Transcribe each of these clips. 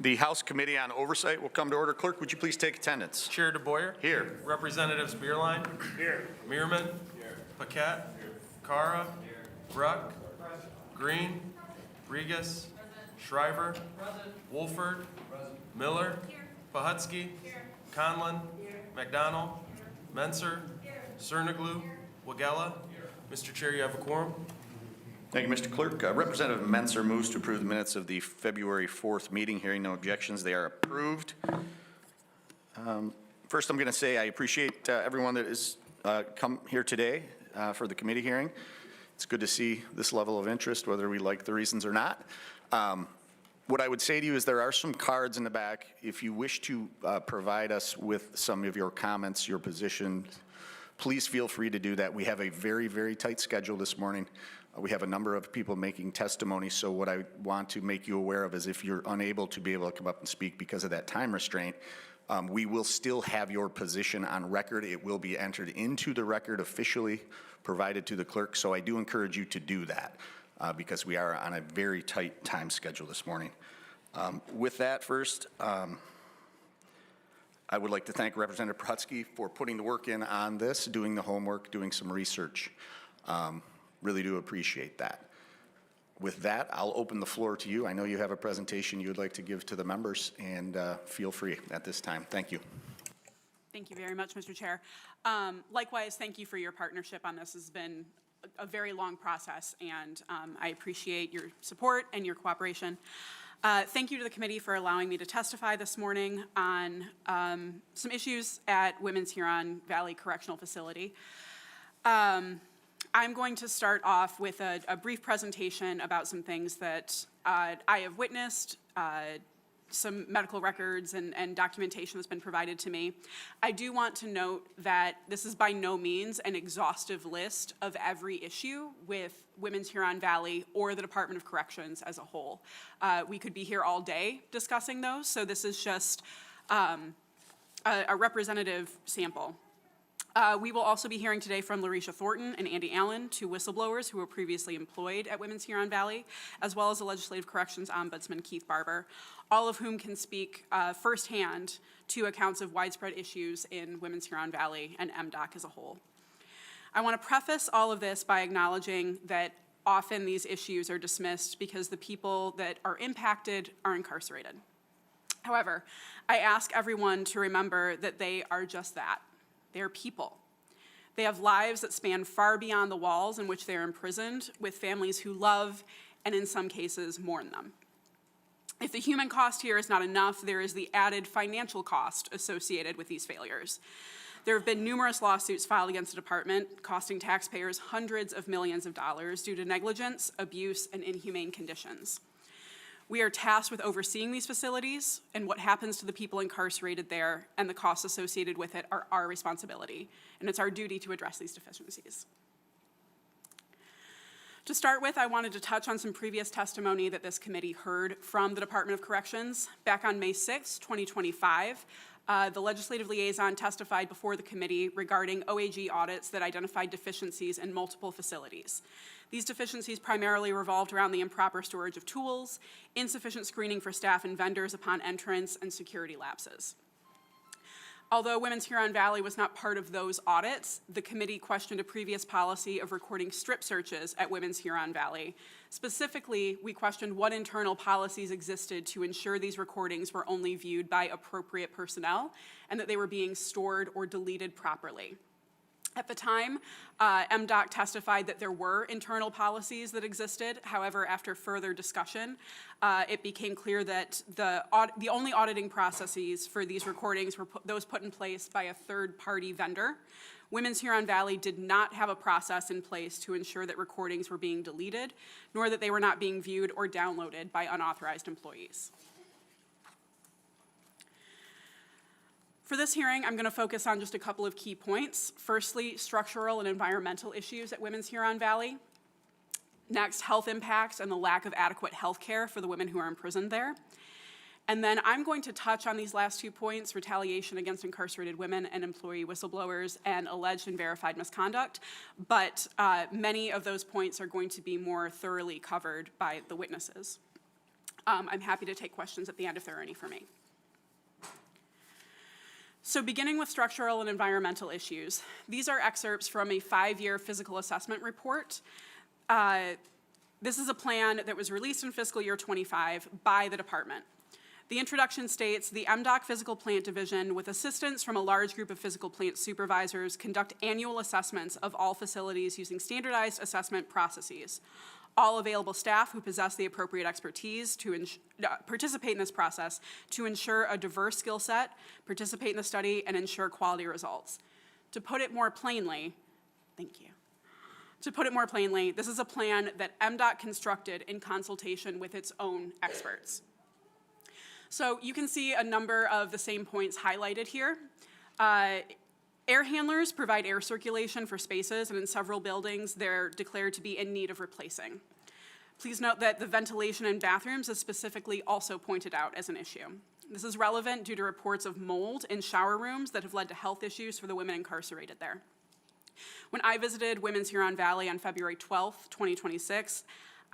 The House Committee on Oversight will come to order. Clerk, would you please take attendance? Chair DeBoyer. Here. Representatives Bierlein. Here. Meerman. Here. Paquette. Here. Carra. Here. Bruck. Green. Rigas. Shriver. Woolford. Miller. Pohutsky. Conlon. McDonald. Mentzer. Cerniglu. Wegela. Mr. Chair, you have a quorum. Thank you, Mr. Clerk. Representative Mentzer moves to approve the minutes of the February 4th meeting. Hearing no objections, they are approved. First, I'm going to say I appreciate everyone that has come here today for the committee hearing. It's good to see this level of interest, whether we like the reasons or not. What I would say to you is there are some cards in the back. If you wish to provide us with some of your comments, your position, please feel free to do that. We have a very, very tight schedule this morning. We have a number of people making testimony, so what I want to make you aware of is if you're unable to be able to come up and speak because of that time restraint, we will still have your position on record. It will be entered into the record officially, provided to the clerk, so I do encourage you to do that because we are on a very tight time schedule this morning. With that first, I would like to thank Representative Pohutsky for putting the work in on this, doing the homework, doing some research. Really do appreciate that. With that, I'll open the floor to you. I know you have a presentation you would like to give to the members, and feel free at this time. Thank you. Thank you very much, Mr. Chair. Likewise, thank you for your partnership on this. This has been a very long process, and I appreciate your support and your cooperation. Thank you to the committee for allowing me to testify this morning on some issues at Women's Huron Valley Correctional Facility. I'm going to start off with a brief presentation about some things that I have witnessed, some medical records and documentation that's been provided to me. I do want to note that this is by no means an exhaustive list of every issue with Women's Huron Valley or the Department of Corrections as a whole. We could be here all day discussing those, so this is just a representative sample. We will also be hearing today from Larisha Thornton and Andy Allen, two whistleblowers who were previously employed at Women's Huron Valley, as well as the Legislative Corrections Ombudsman Keith Barber, all of whom can speak firsthand to accounts of widespread issues in Women's Huron Valley and MDOC as a whole. I want to preface all of this by acknowledging that often these issues are dismissed because the people that are impacted are incarcerated. However, I ask everyone to remember that they are just that. They're people. They have lives that span far beyond the walls in which they're imprisoned, with families who love and in some cases mourn them. If the human cost here is not enough, there is the added financial cost associated with these failures. There have been numerous lawsuits filed against the department, costing taxpayers hundreds of millions of dollars due to negligence, abuse, and inhumane conditions. We are tasked with overseeing these facilities, and what happens to the people incarcerated there and the costs associated with it are our responsibility, and it's our duty to address these deficiencies. To start with, I wanted to touch on some previous testimony that this committee heard from the Department of Corrections. Back on May 6, 2025, the legislative liaison testified before the committee regarding OAG audits that identified deficiencies in multiple facilities. These deficiencies primarily revolved around the improper storage of tools, insufficient screening for staff and vendors upon entrance, and security lapses. Although Women's Huron Valley was not part of those audits, the committee questioned a previous policy of recording strip searches at Women's Huron Valley. Specifically, we questioned what internal policies existed to ensure these recordings were only viewed by appropriate personnel and that they were being stored or deleted properly. At the time, MDOC testified that there were internal policies that existed. However, after further discussion, it became clear that the only auditing processes for these recordings were those put in place by a third-party vendor. Women's Huron Valley did not have a process in place to ensure that recordings were being deleted, nor that they were not being viewed or downloaded by unauthorized employees. For this hearing, I'm going to focus on just a couple of key points. Firstly, structural and environmental issues at Women's Huron Valley. Next, health impacts and the lack of adequate health care for the women who are imprisoned there. And then I'm going to touch on these last 2 points, retaliation against incarcerated women and employee whistleblowers and alleged and verified misconduct, but many of those points are going to be more thoroughly covered by the witnesses. I'm happy to take questions at the end if there are any for me. So beginning with structural and environmental issues, these are excerpts from a 5-year physical assessment report. This is a plan that was released in fiscal year 25 by the department. The introduction states, the MDOC Physical Plant Division, with assistance from a large group of physical plant supervisors, conduct annual assessments of all facilities using standardized assessment processes. All available staff who possess the appropriate expertise to participate in this process to ensure a diverse skill set, participate in the study, and ensure quality results. To put it more plainly, thank you. To put it more plainly, this is a plan that MDOC constructed in consultation with its own experts. So you can see a number of the same points highlighted here. Air handlers provide air circulation for spaces, and in several buildings, they're declared to be in need of replacing. Please note that the ventilation in bathrooms is specifically also pointed out as an issue. This is relevant due to reports of mold in shower rooms that have led to health issues for the women incarcerated there. When I visited Women's Huron Valley on February 12th, 2026,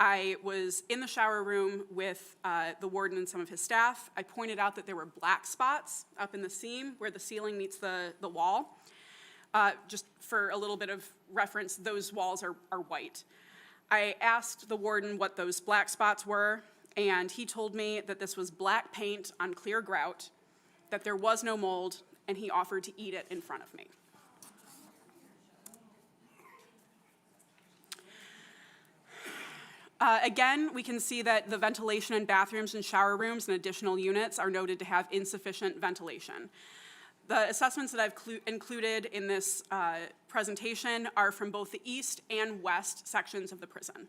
I was in the shower room with the warden and some of his staff. I pointed out that there were black spots up in the seam where the ceiling meets the wall. Just for a little bit of reference, those walls are white. I asked the warden what those black spots were, and he told me that this was black paint on clear grout, that there was no mold, and he offered to eat it in front of me. Again, we can see that the ventilation in bathrooms and shower rooms and additional units are noted to have insufficient ventilation. The assessments that I've included in this presentation are from both the east and west sections of the prison.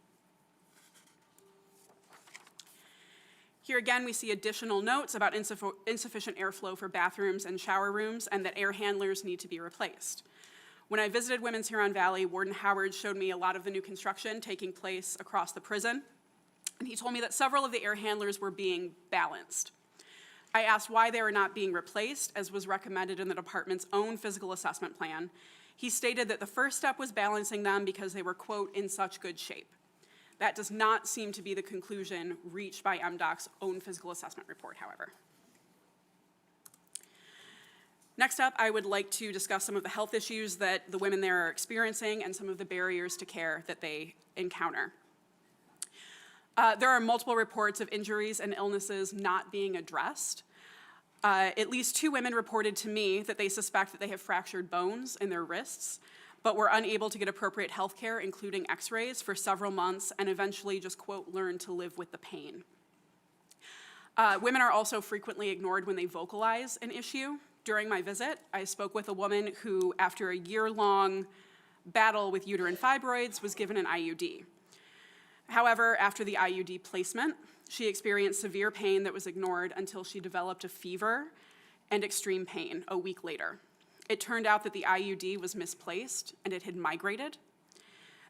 Here again, we see additional notes about insufficient airflow for bathrooms and shower rooms and that air handlers need to be replaced. When I visited Women's Huron Valley, Warden Howard showed me a lot of the new construction taking place across the prison, and he told me that several of the air handlers were being balanced. I asked why they were not being replaced, as was recommended in the department's own physical assessment plan. He stated that the first step was balancing them because they were, quote, in such good shape. That does not seem to be the conclusion reached by MDOC's own physical assessment report, however. Next up, I would like to discuss some of the health issues that the women there are experiencing and some of the barriers to care that they encounter. There are multiple reports of injuries and illnesses not being addressed. At least 2 women reported to me that they suspect that they have fractured bones in their wrists, but were unable to get appropriate health care, including x-rays, for several months, and eventually just, quote, learned to live with the pain. Women are also frequently ignored when they vocalize an issue. During my visit, I spoke with a woman who, after a year-long battle with uterine fibroids, was given an IUD. However, after the IUD placement, she experienced severe pain that was ignored until she developed a fever and extreme pain a week later. It turned out that the IUD was misplaced and it had migrated.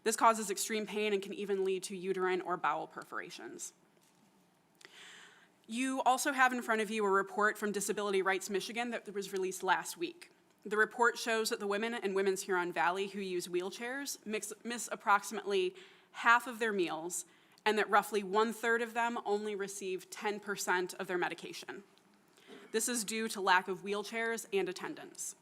This causes extreme pain and can even lead to uterine or bowel perforations. You also have in front of you a report from Disability Rights Michigan that was released last week. The report shows that the women in Women's Huron Valley who use wheelchairs miss approximately half of their meals, and that roughly 1/3 of them only receive 10% of their medication. This is due to lack of wheelchairs and attendance.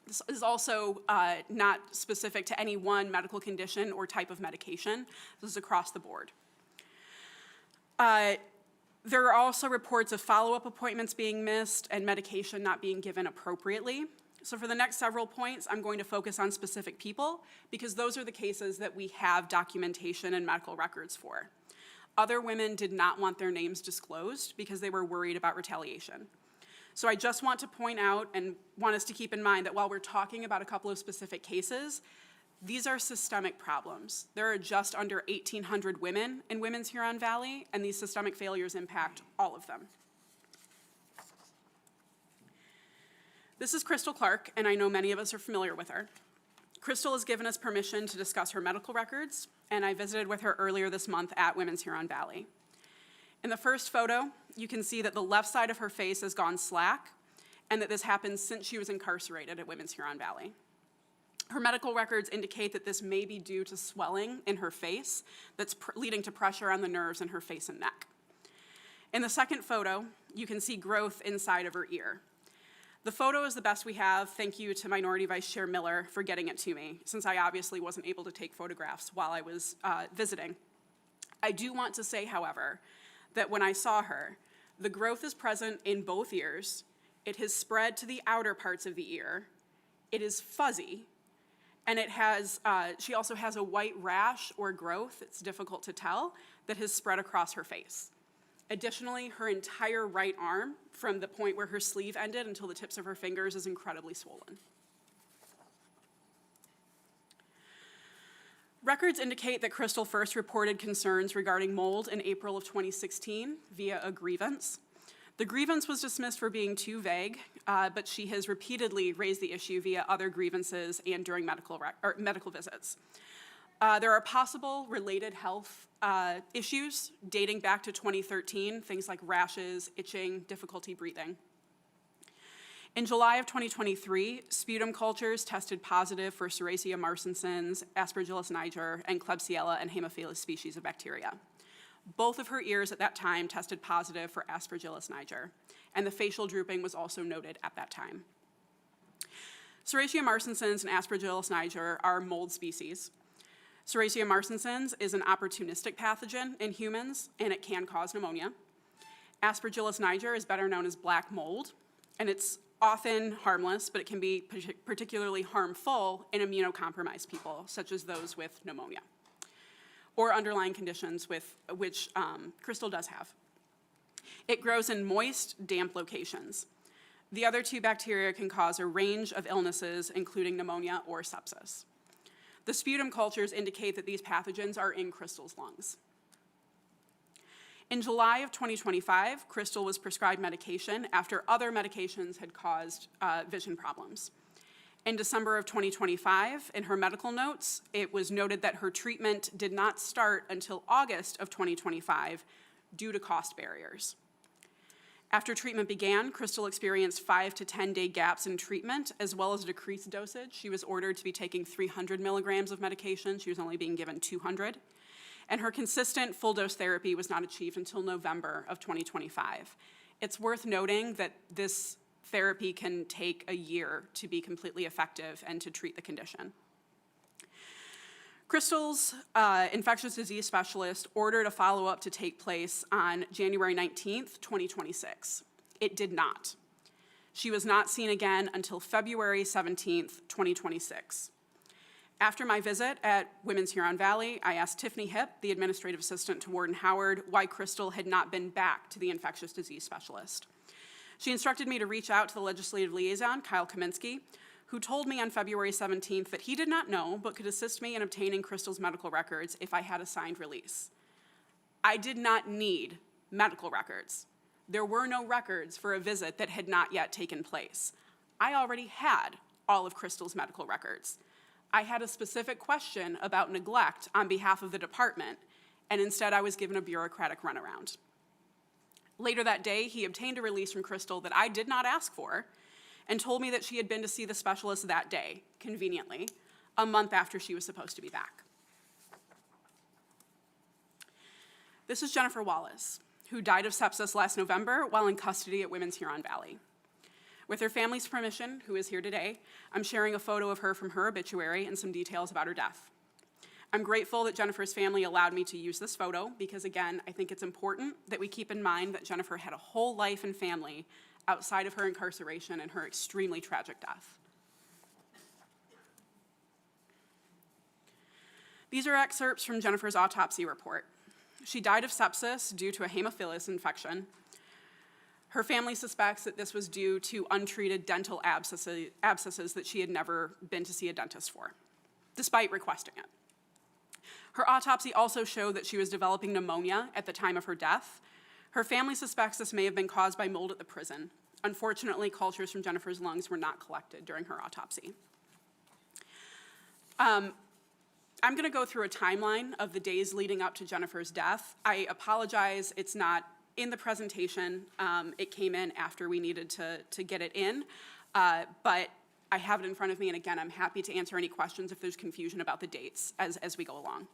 This is also not specific to any one medical condition or type of medication. This is across the board. There are also reports of follow-up appointments being missed and medication not being given appropriately. So for the next several points, I'm going to focus on specific people because those are the cases that we have documentation and medical records for. Other women did not want their names disclosed because they were worried about retaliation. So I just want to point out and want us to keep in mind that while we're talking about a couple of specific cases, these are systemic problems. There are just under 1,800 women in Women's Huron Valley, and these systemic failures impact all of them. This is Crystal Clark, and I know many of us are familiar with her. Crystal has given us permission to discuss her medical records, and I visited with her earlier this month at Women's Huron Valley. In the first photo, you can see that the left side of her face has gone slack, and that this happened since she was incarcerated at Women's Huron Valley. Her medical records indicate that this may be due to swelling in her face that's leading to pressure on the nerves in her face and neck. In the second photo, you can see growth inside of her ear. The photo is the best we have. Thank you to Minority Vice Chair Miller for getting it to me, since I obviously wasn't able to take photographs while I was visiting. I do want to say, however, that when I saw her, the growth is present in both ears. It has spread to the outer parts of the ear. It is fuzzy, and it has, she also has a white rash or growth, it's difficult to tell, that has spread across her face. Additionally, her entire right arm, from the point where her sleeve ended until the tips of her fingers, is incredibly swollen. Records indicate that Crystal first reported concerns regarding mold in April of 2016 via a grievance. The grievance was dismissed for being too vague, but she has repeatedly raised the issue via other grievances and during medical visits. There are possible related health issues dating back to 2013, things like rashes, itching, difficulty breathing. In July of 2023, sputum cultures tested positive for Serratia marcescens, Aspergillus niger, and Klebsiella and Haemophilus species of bacteria. Both of her ears at that time tested positive for Aspergillus niger, and the facial drooping was also noted at that time. Serratia marcescens and Aspergillus niger are mold species. Serratia marcescens is an opportunistic pathogen in humans, and it can cause pneumonia. Aspergillus niger is better known as black mold, and it's often harmless, but it can be particularly harmful in immunocompromised people, such as those with pneumonia, or underlying conditions which Crystal does have. It grows in moist, damp locations. The other two bacteria can cause a range of illnesses, including pneumonia or sepsis. The sputum cultures indicate that these pathogens are in Crystal's lungs. In July of 2025, Crystal was prescribed medication after other medications had caused vision problems. In December of 2025, in her medical notes, it was noted that her treatment did not start until August of 2025 due to cost barriers. After treatment began, Crystal experienced 5 to 10-day gaps in treatment, as well as a decreased dosage. She was ordered to be taking 300 milligrams of medication. She was only being given 200. And her consistent full-dose therapy was not achieved until November of 2025. It's worth noting that this therapy can take a year to be completely effective and to treat the condition. Crystal's infectious disease specialist ordered a follow-up to take place on January 19th, 2026. It did not. She was not seen again until February 17th, 2026. After my visit at Women's Huron Valley, I asked Tiffany Hipp, the administrative assistant to Warden Howard, why Crystal had not been back to the infectious disease specialist. She instructed me to reach out to the legislative liaison, Kyle Kaminsky, who told me on February 17th that he did not know but could assist me in obtaining Crystal's medical records if I had a signed release. I did not need medical records. There were no records for a visit that had not yet taken place. I already had all of Crystal's medical records. I had a specific question about neglect on behalf of the department, and instead I was given a bureaucratic runaround. Later that day, he obtained a release from Crystal that I did not ask for and told me that she had been to see the specialist that day, conveniently, a month after she was supposed to be back. This is Jennifer Wallace, who died of sepsis last November while in custody at Women's Huron Valley. With her family's permission, who is here today, I'm sharing a photo of her from her obituary and some details about her death. I'm grateful that Jennifer's family allowed me to use this photo because, again, I think it's important that we keep in mind that Jennifer had a whole life and family outside of her incarceration and her extremely tragic death. These are excerpts from Jennifer's autopsy report. She died of sepsis due to a Haemophilus infection. Her family suspects that this was due to untreated dental abscesses that she had never been to see a dentist for, despite requesting it. Her autopsy also showed that she was developing pneumonia at the time of her death. Her family suspects this may have been caused by mold at the prison. Unfortunately, cultures from Jennifer's lungs were not collected during her autopsy. I'm going to go through a timeline of the days leading up to Jennifer's death. I apologize, it's not in the presentation. It came in after we needed to get it in, but I have it in front of me, and again, I'm happy to answer any questions if there's confusion about the dates as we go along.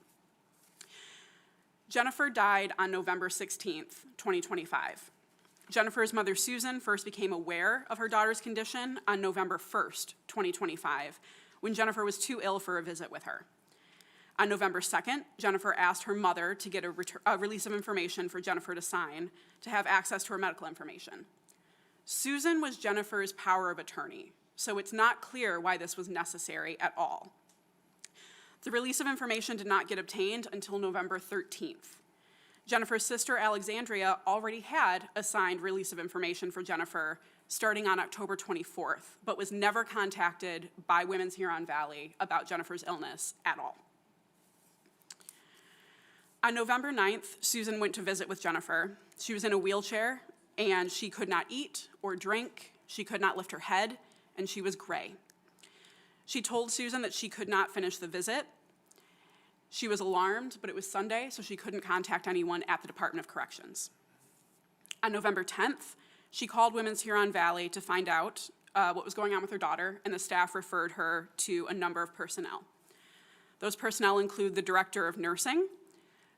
Jennifer died on November 16th, 2025. Jennifer's mother, Susan, first became aware of her daughter's condition on November 1st, 2025, when Jennifer was too ill for a visit with her. On November 2nd, Jennifer asked her mother to get a release of information for Jennifer to sign to have access to her medical information. Susan was Jennifer's power of attorney, so it's not clear why this was necessary at all. The release of information did not get obtained until November 13th. Jennifer's sister, Alexandria, already had a signed release of information for Jennifer starting on October 24th, but was never contacted by Women's Huron Valley about Jennifer's illness at all. On November 9th, Susan went to visit with Jennifer. She was in a wheelchair, and she could not eat or drink. She could not lift her head, and she was gray. She told Susan that she could not finish the visit. She was alarmed, but it was Sunday, so she couldn't contact anyone at the Department of Corrections. On November 10th, she called Women's Huron Valley to find out what was going on with her daughter, and the staff referred her to a number of personnel. Those personnel include the director of nursing.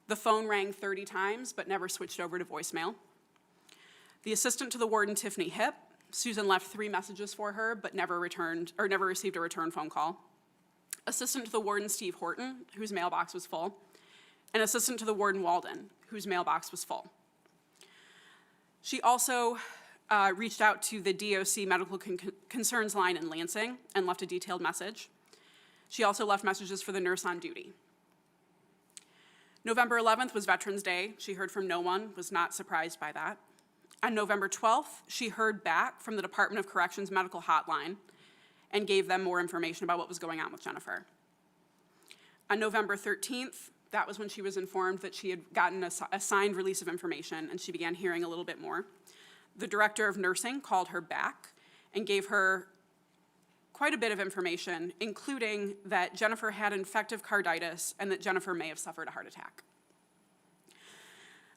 The phone rang 30 times, but never switched over to voicemail. The assistant to the warden, Tiffany Hipp. Susan left 3 messages for her, but never received a return phone call. Assistant to the warden, Steve Horton, whose mailbox was full, and assistant to the warden, Walden, whose mailbox was full. She also reached out to the DOC Medical Concerns line in Lansing and left a detailed message. She also left messages for the nurse on duty. November 11th was Veterans Day. She heard from no one, was not surprised by that. On November 12th, she heard back from the Department of Corrections medical hotline and gave them more information about what was going on with Jennifer. On November 13th, that was when she was informed that she had gotten a signed release of information, and she began hearing a little bit more. The director of nursing called her back and gave her quite a bit of information, including that Jennifer had infective carditis and that Jennifer may have suffered a heart attack.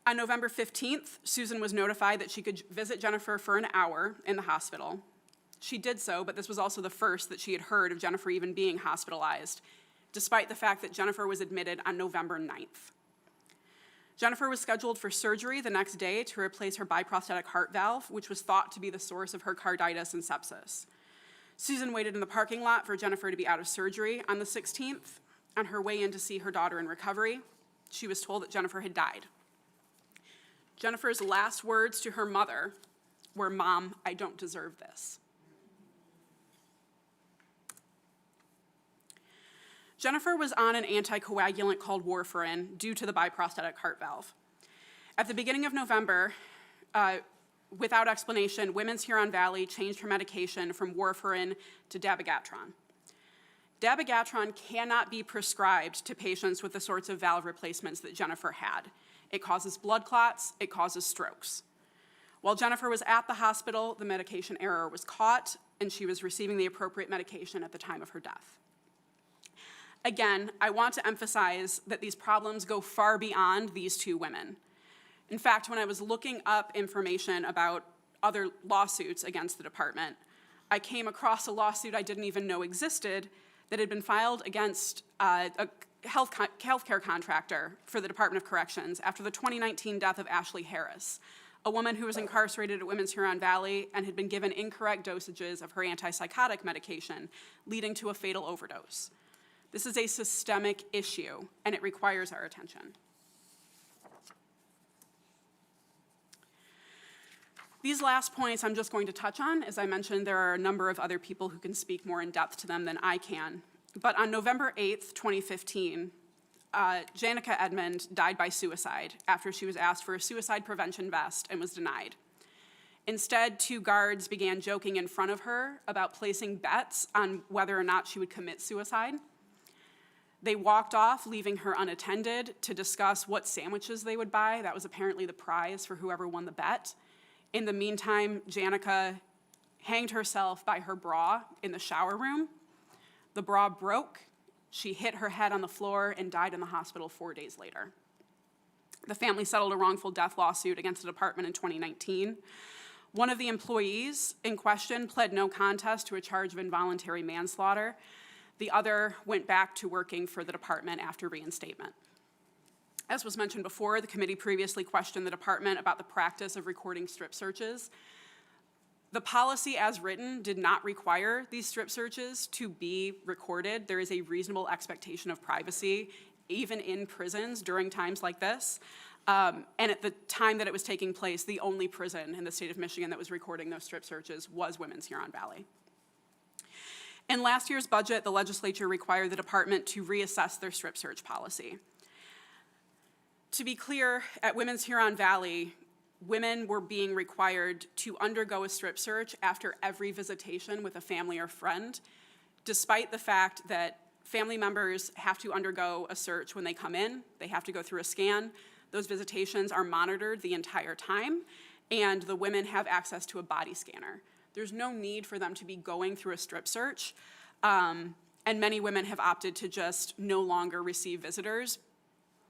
On November 15th, Susan was notified that she could visit Jennifer for an hour in the hospital. She did so, but this was also the first that she had heard of Jennifer even being hospitalized, despite the fact that Jennifer was admitted on November 9th. Jennifer was scheduled for surgery the next day to replace her biprosthetic heart valve, which was thought to be the source of her carditis and sepsis. Susan waited in the parking lot for Jennifer to be out of surgery on the 16th. On her way in to see her daughter in recovery, she was told that Jennifer had died. Jennifer's last words to her mother were, "Mom, I don't deserve this." Jennifer was on an anticoagulant called warfarin due to the biprosthetic heart valve. At the beginning of November, without explanation, Women's Huron Valley changed her medication from warfarin to dabigatran. Dabigatran cannot be prescribed to patients with the sorts of valve replacements that Jennifer had. It causes blood clots, it causes strokes. While Jennifer was at the hospital, the medication error was caught, and she was receiving the appropriate medication at the time of her death. Again, I want to emphasize that these problems go far beyond these 2 women. In fact, when I was looking up information about other lawsuits against the department, I came across a lawsuit I didn't even know existed that had been filed against a healthcare contractor for the Department of Corrections after the 2019 death of Ashley Harris, a woman who was incarcerated at Women's Huron Valley and had been given incorrect dosages of her antipsychotic medication, leading to a fatal overdose. This is a systemic issue, and it requires our attention. These last points I'm just going to touch on. As I mentioned, there are a number of other people who can speak more in depth to them than I can. But on November 8th, 2015, Janica Edmond died by suicide after she was asked for a suicide prevention vest and was denied. Instead, 2 guards began joking in front of her about placing bets on whether or not she would commit suicide. They walked off, leaving her unattended to discuss what sandwiches they would buy. That was apparently the prize for whoever won the bet. In the meantime, Janica hanged herself by her bra in the shower room. The bra broke. She hit her head on the floor and died in the hospital 4 days later. The family settled a wrongful death lawsuit against the department in 2019. One of the employees in question pled no contest to a charge of involuntary manslaughter. The other went back to working for the department after reinstatement. As was mentioned before, the committee previously questioned the department about the practice of recording strip searches. The policy as written did not require these strip searches to be recorded. There is a reasonable expectation of privacy, even in prisons during times like this. And at the time that it was taking place, the only prison in the state of Michigan that was recording those strip searches was Women's Huron Valley. In last year's budget, the legislature required the department to reassess their strip search policy. To be clear, at Women's Huron Valley, women were being required to undergo a strip search after every visitation with a family or friend, despite the fact that family members have to undergo a search when they come in. They have to go through a scan. Those visitations are monitored the entire time, and the women have access to a body scanner. There's no need for them to be going through a strip search, and many women have opted to just no longer receive visitors.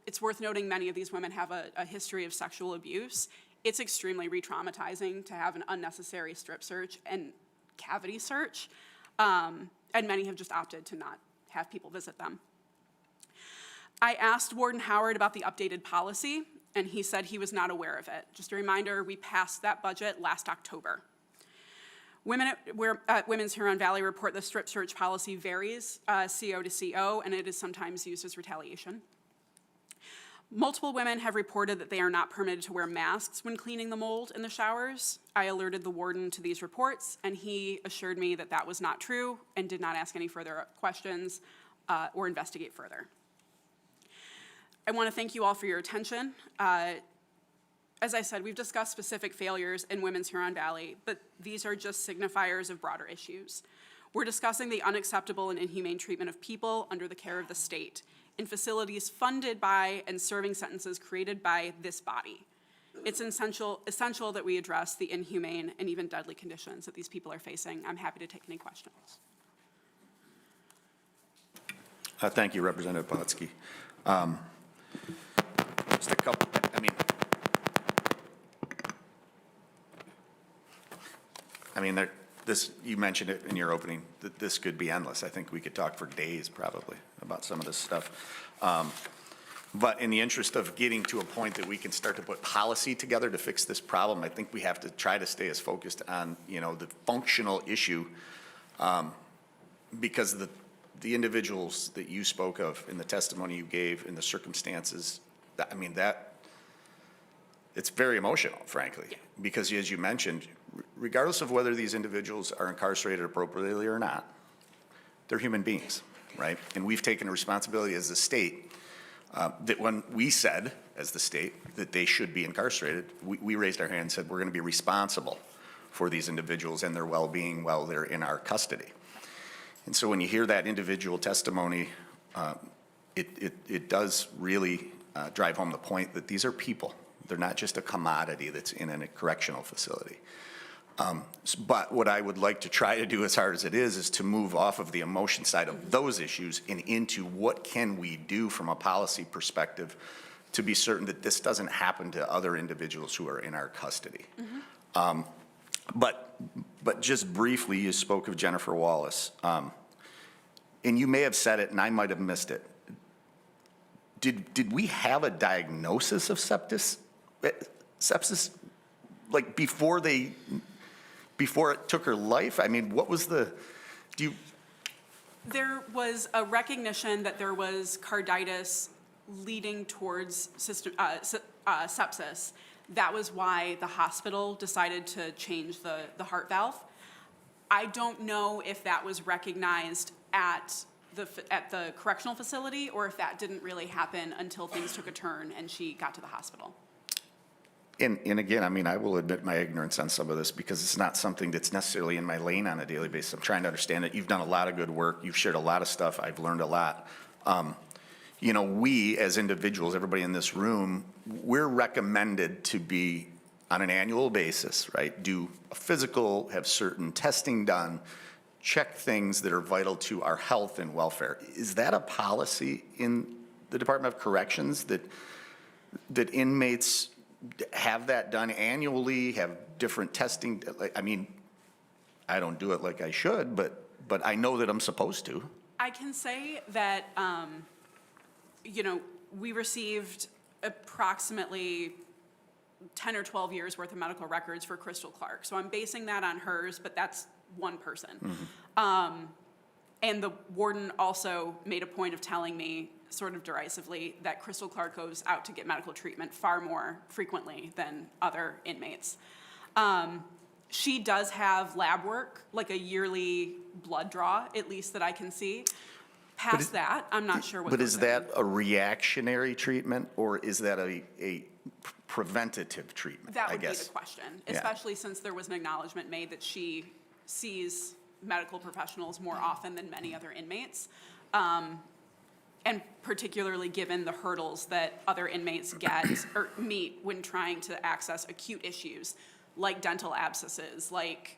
It's worth noting many of these women have a history of sexual abuse. It's extremely re-traumatizing to have an unnecessary strip search and cavity search, and many have just opted to not have people visit them. I asked Warden Howard about the updated policy, and he said he was not aware of it. Just a reminder, we passed that budget last October. Women at Women's Huron Valley report the strip search policy varies CO to CO, and it is sometimes used as retaliation. Multiple women have reported that they are not permitted to wear masks when cleaning the mold in the showers. I alerted the warden to these reports, and he assured me that that was not true and did not ask any further questions or investigate further. I want to thank you all for your attention. As I said, we've discussed specific failures in Women's Huron Valley, but these are just signifiers of broader issues. We're discussing the unacceptable and inhumane treatment of people under the care of the state in facilities funded by and serving sentences created by this body. It's essential that we address the inhumane and even deadly conditions that these people are facing. I'm happy to take any questions. Thank you, Representative Pohutsky. Just a couple, you mentioned it in your opening, that this could be endless. I think we could talk for days probably about some of this stuff. But in the interest of getting to a point that we can start to put policy together to fix this problem, I think we have to try to stay as focused on, the functional issue, because the individuals that you spoke of in the testimony you gave, in the circumstances, it's very emotional, frankly, because as you mentioned, regardless of whether these individuals are incarcerated appropriately or not, they're human beings, right? And we've taken a responsibility as a state that when we said, as the state, that they should be incarcerated, we raised our hand and said, we're going to be responsible for these individuals and their well-being while they're in our custody. And so when you hear that individual testimony, it does really drive home the point that these are people. They're not just a commodity that's in a correctional facility. But what I would like to try to do, as hard as it is to move off of the emotion side of those issues and into what can we do from a policy perspective to be certain that this doesn't happen to other individuals who are in our custody. Mm-hmm. But just briefly, you spoke of Jennifer Wallace. And you may have said it and I might have missed it. Did we have a diagnosis of sepsis, like before it took her life? I mean, what was There was a recognition that there was carditis leading towards sepsis. That was why the hospital decided to change the heart valve. I don't know if that was recognized at the correctional facility or if that didn't really happen until things took a turn and she got to the hospital. And again, I will admit my ignorance on some of this because it's not something that's necessarily in my lane on a daily basis. I'm trying to understand it. You've done a lot of good work. You've shared a lot of stuff. I've learned a lot. We as individuals, everybody in this room, we're recommended to be on an annual basis, right? Do a physical, have certain testing done, check things that are vital to our health and welfare. Is that a policy in the Department of Corrections that inmates have that done annually, have different testing? I don't do it like I should, but I know that I'm supposed to. I can say that, we received approximately 10 or 12 years worth of medical records for Crystal Clark. So I'm basing that on hers, but that's one person. And the warden also made a point of telling me, sort of derisively, that Crystal Clark goes out to get medical treatment far more frequently than other inmates. She does have lab work, like a yearly blood draw, at least that I can see. Past that, I'm not sure what But goes is in. that a reactionary treatment, or is that a preventative treatment, That I would be guess? the question, Yeah. especially since there was an acknowledgement made that she sees medical professionals more often than many other inmates. And particularly given the hurdles that other inmates get or meet when trying to access acute issues, like dental abscesses, like,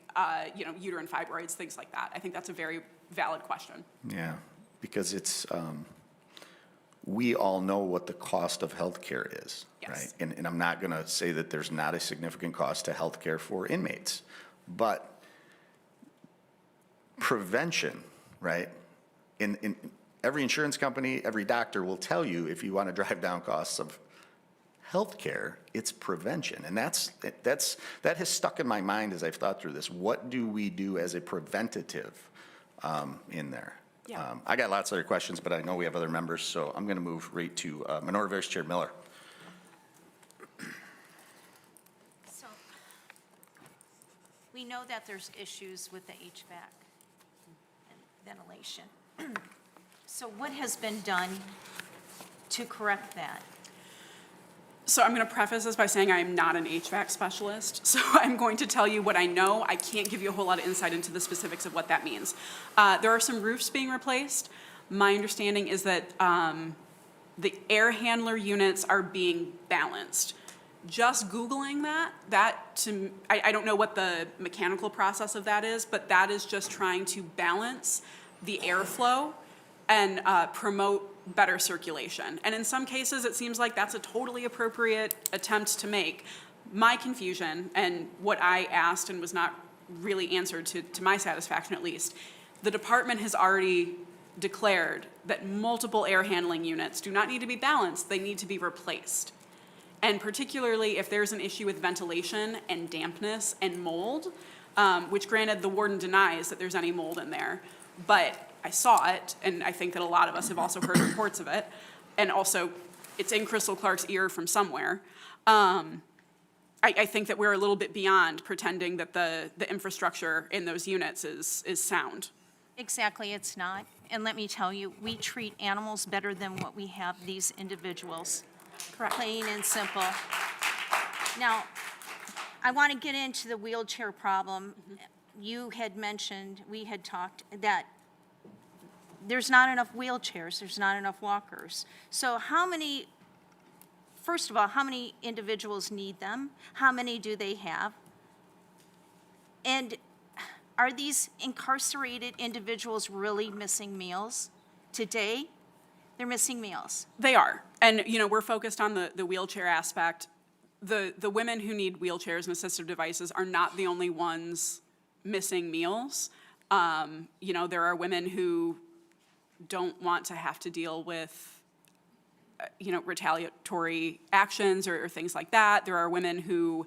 uterine fibroids, things like that. I think that's a very valid question. Yeah, because it's, we all know what the cost of healthcare is, Yes. right? And I'm not going to say that there's not a significant cost to healthcare for inmates, but prevention, right? In every insurance company, every doctor will tell you if you want to drive down costs of healthcare, it's prevention. And that has stuck in my mind as I've thought through this. What do we do as a preventative in there? Yeah. I got lots of other questions, but I know we have other members, so I'm going to move right to Minority Vice Chair Miller. So, we know that there's issues with the HVAC and ventilation. So what has been done to correct that? So I'm going to preface this by saying I am not an HVAC specialist, so I'm going to tell you what I know. I can't give you a whole lot of insight into the specifics of what that means. There are some roofs being replaced. My understanding is that the air handler units are being balanced. Just Googling I don't know what the mechanical process of that is, but that is just trying to balance the airflow and promote better circulation. And in some cases, it seems like that's a totally appropriate attempt to make. My confusion, and what I asked and was not really answered to my satisfaction at least, the department has already declared that multiple air handling units do not need to be balanced, they need to be replaced. And particularly if there's an issue with ventilation and dampness and mold, which granted the warden denies that there's any mold in there, but I saw it, and I think that a lot of us have also heard reports of it, and also it's in Crystal Clark's ear from somewhere. I think that we're a little bit beyond pretending that the infrastructure in those units is sound. Exactly, it's not. And let me tell you, we treat animals better than what we have these individuals. Correct. Plain and simple. Now, I want to get into the wheelchair problem. You had mentioned, we had talked, that there's not enough wheelchairs, there's not enough walkers. So first of all, how many individuals need them? How many do they have? And are these incarcerated individuals really missing meals? Today, they're missing meals. They are. And, we're focused on the wheelchair aspect. The women who need wheelchairs and assistive devices are not the only ones missing meals. There are women who don't want to have to deal with, retaliatory actions or things like that. There are women who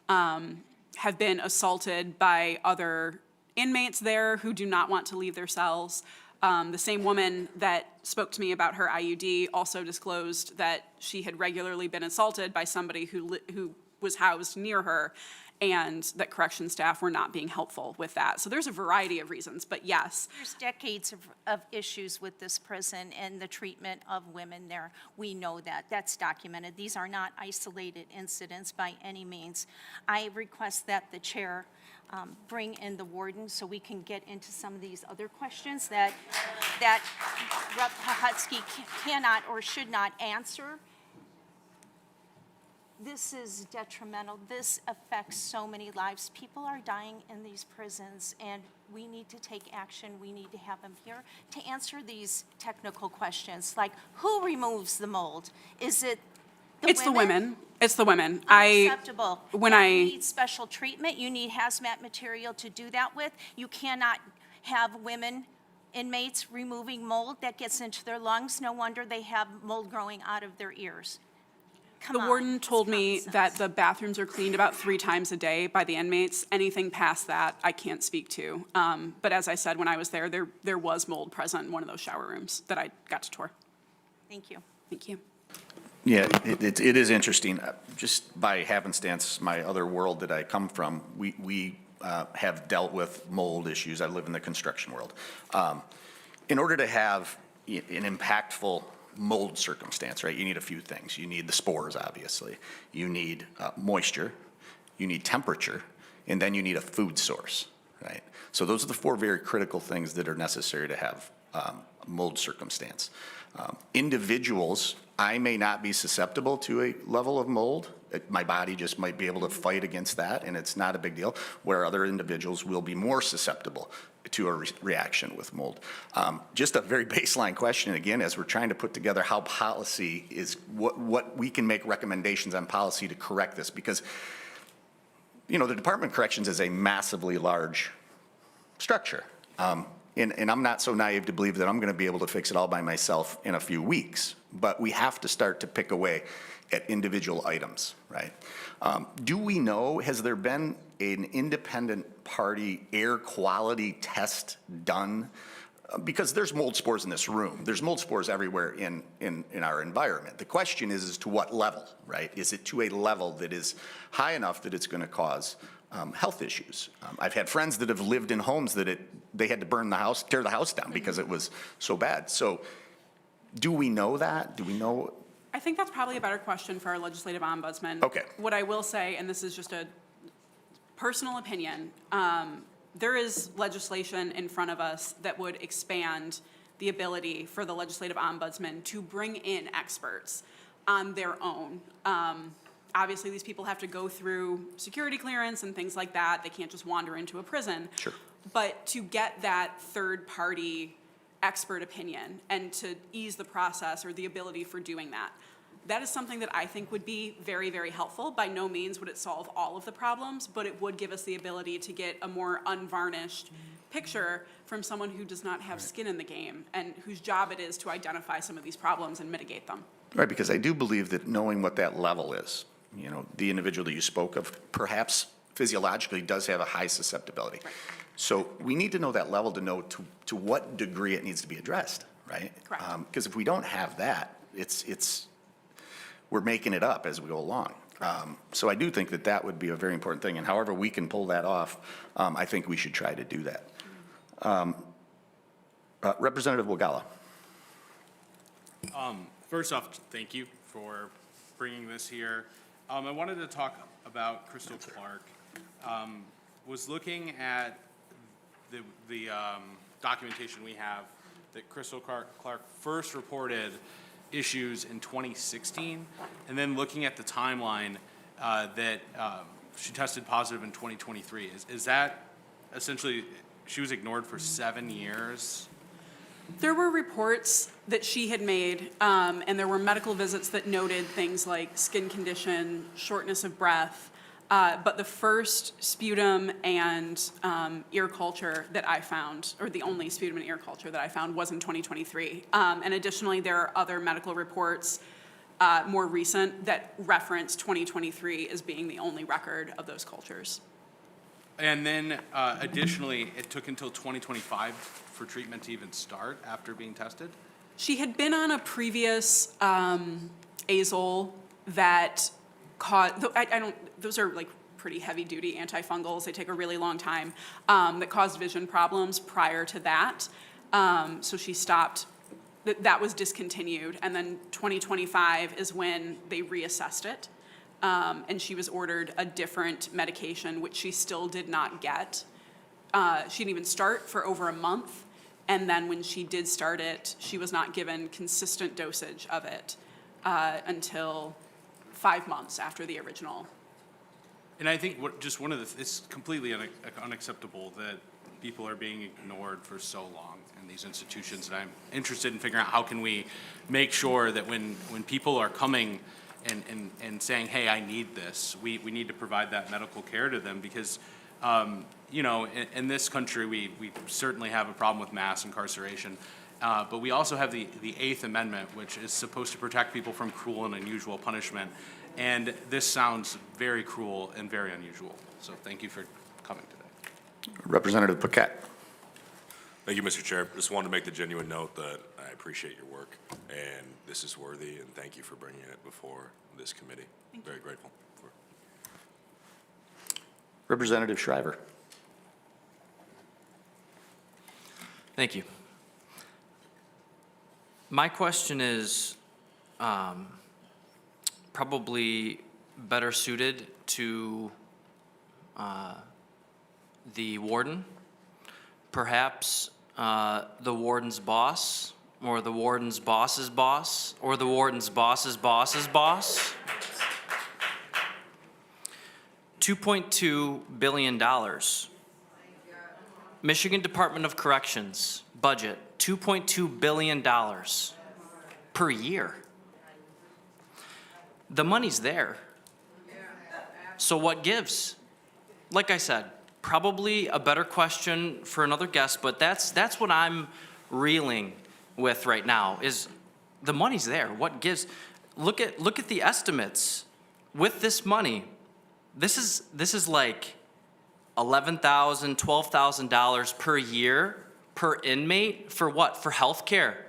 have been assaulted by other inmates there who do not want to leave their cells. The same woman that spoke to me about her IUD also disclosed that she had regularly been assaulted by somebody who was housed near her, and that correction staff were not being helpful with that. So there's a variety of reasons, but yes. There's decades of issues with this prison and the treatment of women there. We know that. That's documented. These are not isolated incidents by any means. I request that the chair bring in the warden so we can get into some of these other questions that Rep. Pohutsky cannot or should not answer. This is detrimental. This affects so many lives. People are dying in these prisons, and we need to take action. We need to have them here to answer these technical questions, like who removes the mold? Is it the It's the women. It's the women. You need special treatment. You need hazmat material to do that with. You cannot have women inmates removing mold that gets into their lungs. No wonder they have mold growing out of their ears. come The on. warden it's told me common that sense. the bathrooms are cleaned about 3 times a day by the inmates. Anything past that, I can't speak to. But as I said, when I was there was mold present in one of those shower rooms that I got to tour. Thank you. Thank you. Yeah, it is interesting. Just by happenstance, my other world that I come from, we have dealt with mold issues. I live in the construction world. In order to have an impactful mold circumstance, right, you need a few things. You need the spores, obviously. You need moisture. You need temperature. And then you need a food source, right? So those are the 4 very critical things that are necessary to have mold circumstance. Individuals, I may not be susceptible to a level of mold. My body just might be able to fight against that, and it's not a big deal, where other individuals will be more susceptible to a reaction with mold. Just a very baseline question, again, as we're trying to put together how policy is, what we can make recommendations on policy to correct this, because, you know, the Department of Corrections is a massively large structure. And I'm not so naive to believe that I'm going to be able to fix it all by myself in a few weeks, but we have to start to pick away at individual items, right? Do we know, has there been an independent party air quality test done? Because there's mold spores in this room. There's mold spores everywhere in our environment. The question is to what level, right? Is it to a level that is high enough that it's going to cause health issues? I've had friends that have lived in homes that they had to burn the house, tear the house down because it was so bad. So do we know that? Do we know? I think that's probably a better question for our legislative ombudsman. Okay. What I will say, and this is just a personal opinion, there is legislation in front of us that would expand the ability for the legislative ombudsman to bring in experts on their own. Obviously, these people have to go through security clearance and things like that. They can't just wander into a prison. Sure. But to get that third-party expert opinion and to ease the process or the ability for doing that, that is something that I think would be very, very helpful. By no means would it solve all of the problems, but it would give us the ability to get a more unvarnished picture from someone who does not have skin in the game and whose job it is to identify some of these problems and mitigate them. Right, because I do believe that knowing what that level is, you know, the individual that you spoke of perhaps physiologically does have a high susceptibility. Right. So we need to know that level to know to what degree it needs to be addressed, right? Correct. Because if we don't have that, we're making it up as we go along. So I do think that would be a very important thing, and however we can pull that off, I think we should try to do that. Representative Wegela. First off, thank you for bringing this here. I wanted to talk about Crystal Clark. Was looking at the documentation we have that Crystal Clark first reported issues in 2016, and then looking at the timeline that she tested positive in 2023. Is that essentially, she was ignored for 7 years? There were reports that she had made, and there were medical visits that noted things like skin condition, shortness of breath, but the first sputum and ear culture that I found, or the only sputum and ear culture that I found, was in 2023. And additionally, there are other medical reports, more recent, that reference 2023 as being the only record of those cultures. And then additionally, it took until 2025 for treatment to even start after being tested? She had been on a previous azole that caused, those are like pretty heavy-duty antifungals. They take a really long time, that caused vision problems prior to that. So she stopped, that was discontinued. And then 2025 is when they reassessed it. And she was ordered a different medication, which she still did not get. She didn't even start for over a month. And then when she did start it, she was not given consistent dosage of it until 5 months after the original. And I think it's completely unacceptable that people are being ignored for so long in these institutions. And I'm interested in figuring out how can we make sure that when people are coming and saying, hey, I need this, we need to provide that medical care to them, because you know, in this country, we certainly have a problem with mass incarceration. But we also have the Eighth Amendment, which is supposed to protect people from cruel and unusual punishment. And this sounds very cruel and very unusual. So thank you for coming today. Representative Paquette. Thank you, Mr. Chair. Just wanted to make the genuine note that I appreciate your work, and this is worthy, and thank you for bringing it before this committee. Very grateful for it. Representative Shriver. Thank you. My question is probably better suited to the warden, perhaps the warden's boss, or the warden's boss's boss, or the warden's boss's boss's boss. $2.2 billion. Michigan Department of Corrections budget, $2.2 billion per year. The money's there. So what gives? Like I said, probably a better question for another guest, but that's what I'm reeling with right now is the money's there. What gives? Look at the estimates. With this money, this is like $11,000, $12,000 per year per inmate for what? For health care.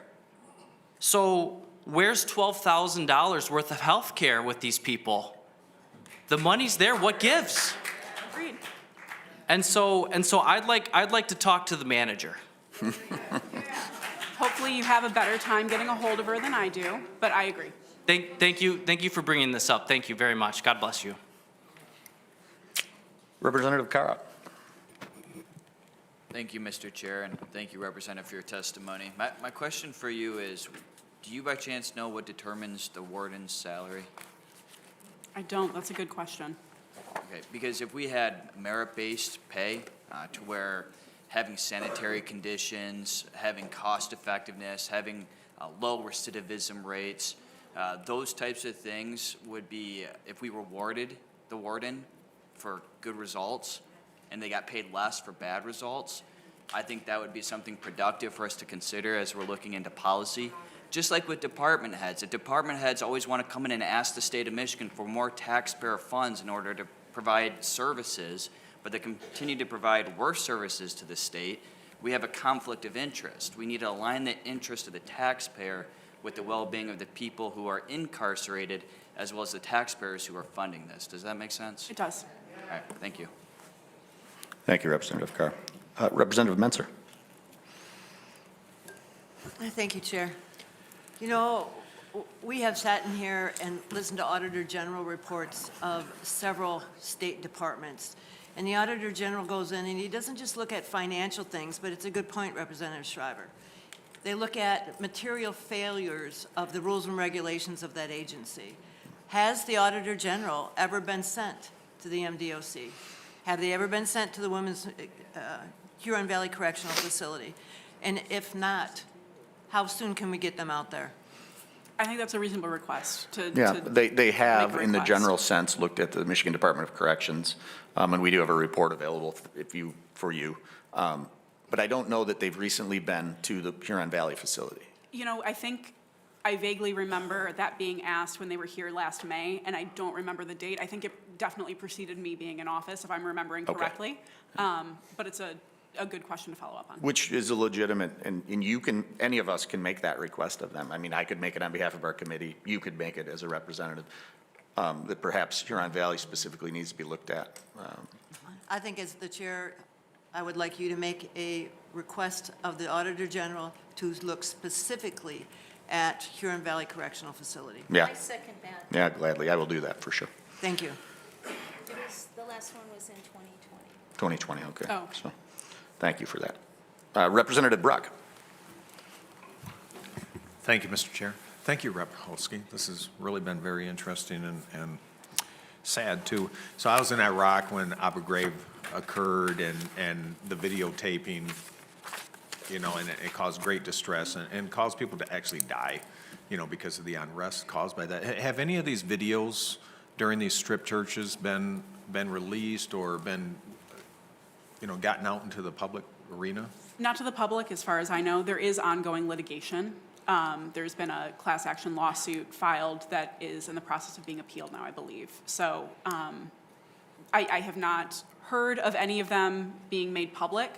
So where's $12,000 worth of health care with these people? The money's there. What gives? Agreed. And so I'd like to talk to the manager. Hopefully you have a better time getting a hold of her than I do, but I agree. Thank you for bringing this up. Thank you very much. God bless you. Representative Carra. Thank you, Mr. Chair, and thank you, Representative, for your testimony. My question for you is, do you by chance know what determines the warden's salary? I don't. That's a good question. Okay, because if we had merit-based pay to where having sanitary conditions, having cost effectiveness, having low recidivism rates, those types of things would be, if we rewarded the warden for good results and they got paid less for bad results, I think that would be something productive for us to consider as we're looking into policy. Just like with department heads, the department heads always want to come in and ask the state of Michigan for more taxpayer funds in order to provide services, but they continue to provide worse services to the state. We have a conflict of interest. We need to align the interest of the taxpayer with the well-being of the people who are incarcerated, as well as the taxpayers who are funding this. Does that make sense? It does. All right, thank you. Thank you, Representative Carr. Representative Mentzer. Thank you, Chair. You know, we have sat in here and listened to Auditor General reports of several state departments. And the Auditor General goes in and he doesn't just look at financial things, but it's a good point, Representative Shriver. They look at material failures of the rules and regulations of that agency. Has the Auditor General ever been sent to the MDOC? Have they ever been sent to the Women's Huron Valley Correctional Facility? And if not, how soon can we get them out there? I think that's a reasonable request to Yeah, to they have, make a in the request. general sense, looked at the Michigan Department of Corrections, and we do have a report available for you. But I don't know that they've recently been to the Huron Valley facility. You know, I think I vaguely remember that being asked when they were here last May, and I don't remember the date. I think it definitely preceded me being in office, if I'm remembering Okay. correctly. But it's a good question to follow up on. Which is a legitimate, and you can, any of us can make that request of them. I mean, I could make it on behalf of our committee, you could make it as a representative, that perhaps Huron Valley specifically needs to be looked at. I think as the chair, I would like you to make a request of the Auditor General to look specifically at Huron Valley Correctional Facility. Yeah, I second that. yeah, gladly, I will do that for sure. Thank you. The last one was in 2020, 2020. okay. Oh. So, thank you for that. Representative Bruck. Thank you, Mr. Chair. Thank you, Rep. Pohutsky. This has really been very interesting and sad, too. So I was in Iraq when Abu Ghraib occurred and the videotaping, you know, and it caused great distress and caused people to actually die, you know, because of the unrest caused by that. Have any of these videos during these strip churches been released or been, you know, gotten out into the public arena? Not to the public, as far as I know. There is ongoing litigation. There's been a class action lawsuit filed that is in the process of being appealed now, I believe. So I have not heard of any of them being made public,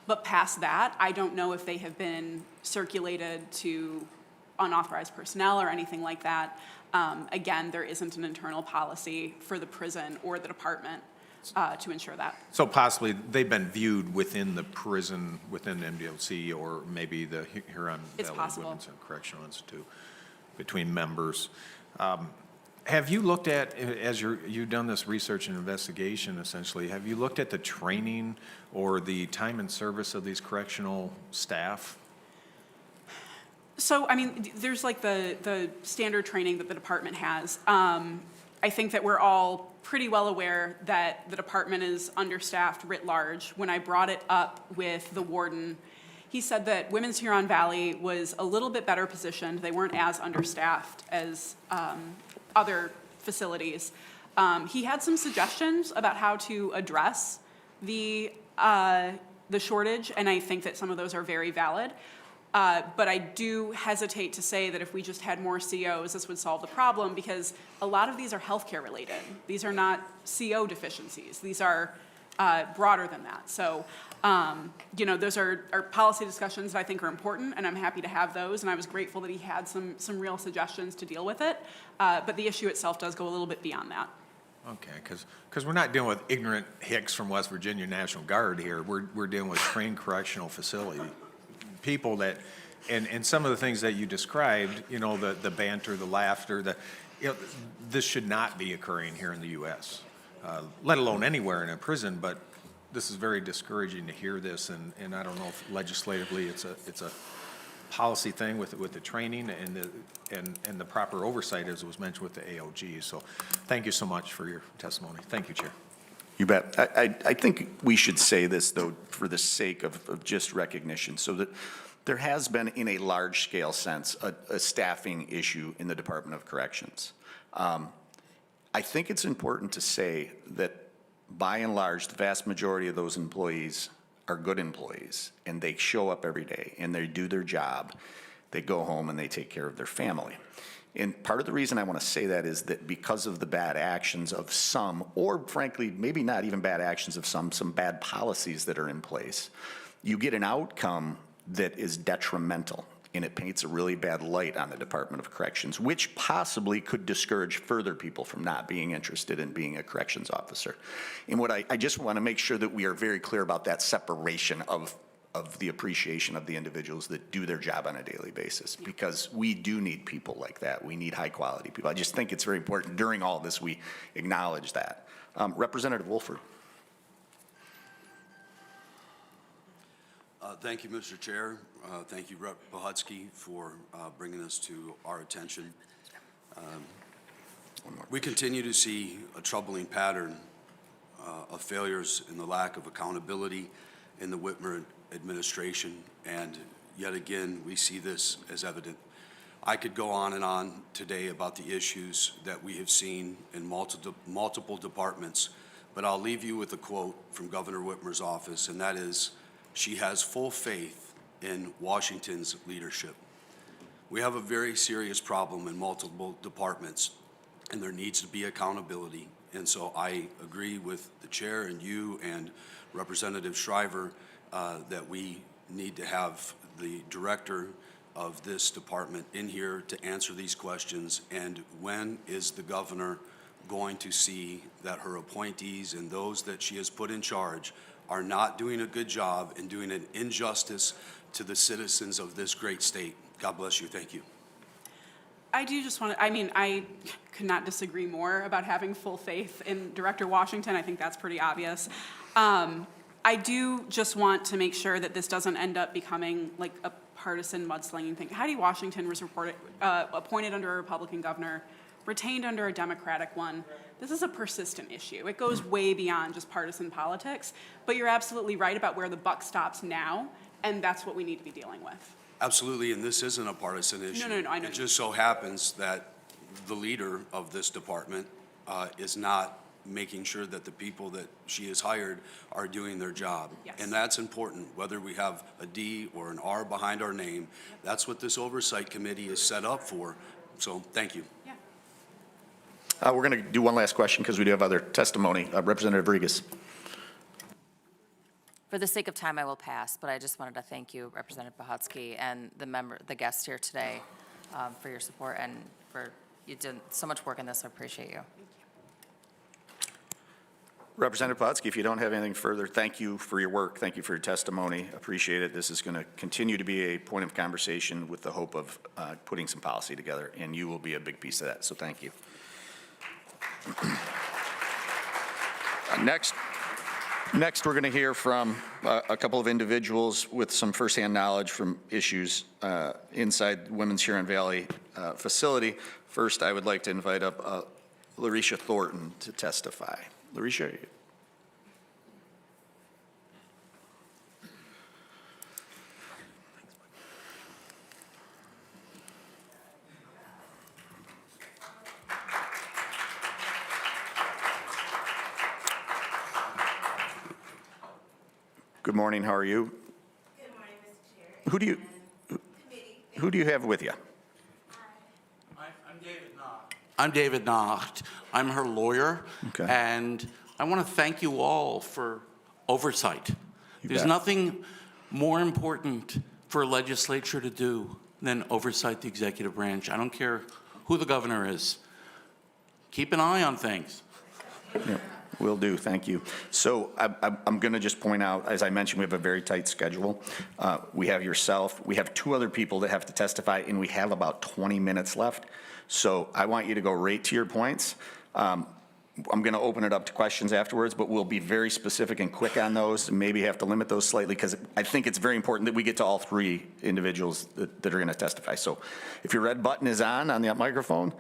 but past that, I don't know if they have been circulated to unauthorized personnel or anything like that. Again, there isn't an internal policy for the prison or the department to ensure that. So possibly they've been viewed within the prison, within MDOC, or maybe the Huron It's Valley possible. Women's and Correctional Institute, between members. Have you looked at, as you've done this research and investigation essentially, have you looked at the training or the time and service of these correctional staff? So, I mean, there's like the standard training that the department has. I think that we're all pretty well aware that the department is understaffed writ large. When I brought it up with the warden, he said that Women's Huron Valley was a little bit better positioned. They weren't as understaffed as other facilities. He had some suggestions about how to address the shortage, and I think that some of those are very valid. But I do hesitate to say that if we just had more COs, this would solve the problem, because a lot of these are healthcare related. These are not CO deficiencies. These are broader than that. So, you know, those are policy discussions that I think are important, and I'm happy to have those. And I was grateful that he had some real suggestions to deal with it. But the issue itself does go a little bit beyond that. Okay, because we're not dealing with ignorant hicks from West Virginia National Guard here. We're dealing with trained correctional facility people that, and some of the things that you described, you know, the banter, the laughter, you know, this should not be occurring here in the U.S., let alone anywhere in a prison. But this is very discouraging to hear this, and I don't know if legislatively it's a policy thing with the training and the proper oversight, as was mentioned with the AOG. So, thank you so much for your testimony. Thank you, Chair. You bet. I think we should say this, though, for the sake of just recognition, so that there has been, in a large-scale sense, a staffing issue in the Department of Corrections. I think it's important to say that, by and large, the vast majority of those employees are good employees, and they show up every day, and they do their job. They go home, and they take care of their family. And part of the reason I want to say that is that because of the bad actions of some, or frankly, maybe not even bad actions of some bad policies that are in place, you get an outcome that is detrimental, and it paints a really bad light on the Department of Corrections, which possibly could discourage further people from not being interested in being a corrections officer. And what I just want to make sure that we are very clear about that separation of the appreciation of the individuals that do their job on a daily basis, because we do need people like that. We need high-quality people. I just think it's very important during all this we acknowledge that. Representative Woolford. Thank you, Mr. Chair. Thank you, Rep. Pohutsky, for bringing this to our attention. We continue to see a troubling pattern of failures in the lack of accountability in the Whitmer administration, and yet again, we see this as evident. I could go on and on today about the issues that we have seen in multiple departments, but I'll leave you with a quote from Governor Whitmer's office, and that is, "She has full faith in Washington's leadership." We have a very serious problem in multiple departments, and there needs to be accountability. And so I agree with the chair and you and Representative Shriver that we need to have the director of this department in here to answer these questions. And when is the governor going to see that her appointees and those that she has put in charge are not doing a good job and doing an injustice to the citizens of this great state? God bless you. Thank you. I do just want to, I mean, I could not disagree more about having full faith in Director Washington. I think that's pretty obvious. I do just want to make sure that this doesn't end up becoming like a partisan mudslinging thing. Heidi Washington was appointed under a Republican governor, retained under a Democratic one. This is a persistent issue. It goes way beyond just partisan politics, but you're absolutely right about where the buck stops now, and that's what we need to be dealing with. Absolutely, and this isn't a partisan issue. No, I know. It just so happens that the leader of this department is not making sure that the people that she has hired are doing their job. Yes. And that's important, whether we have a D or an R behind our name. That's what this Oversight Committee is set up for. So, thank you. Yeah. We're going to do one last question because we do have other testimony. Representative Rigas. For the sake of time, I will pass, but I just wanted to thank you, Representative Pohutsky, and the guests here today for your support and you did so much work in this. I appreciate you. Representative Pohutsky, if you don't have anything further, thank you for your work. Thank you for your testimony. Appreciate it. This is going to continue to be a point of conversation with the hope of putting some policy together, and you will be a big piece of that. So thank you. Next, we're going to hear from a couple of individuals with some firsthand knowledge from issues inside Women's Huron Valley facility. First, I would like to invite up Larisha Thornton to testify. Larisha. Good morning, how are you? Good morning, Mr. Chair. Who do you have with you? I'm David Nacht. I'm David Nacht. I'm her lawyer. Okay. And I want to thank you all for oversight. There's bet. nothing more important for a legislature to do than oversight the executive branch. I don't care who the governor is. Keep an eye on things. Yeah, will do, thank you. So I'm going to just point out, as I mentioned, we have a very tight schedule. We have yourself, we have two other people that have to testify, and we have about 20 minutes left. So I want you to go right to your points. I'm going to open it up to questions afterwards, but we'll be very specific and quick on those, and maybe have to limit those slightly, because I think it's very important that we get to all three individuals that are going to testify. So if your red button is on the microphone,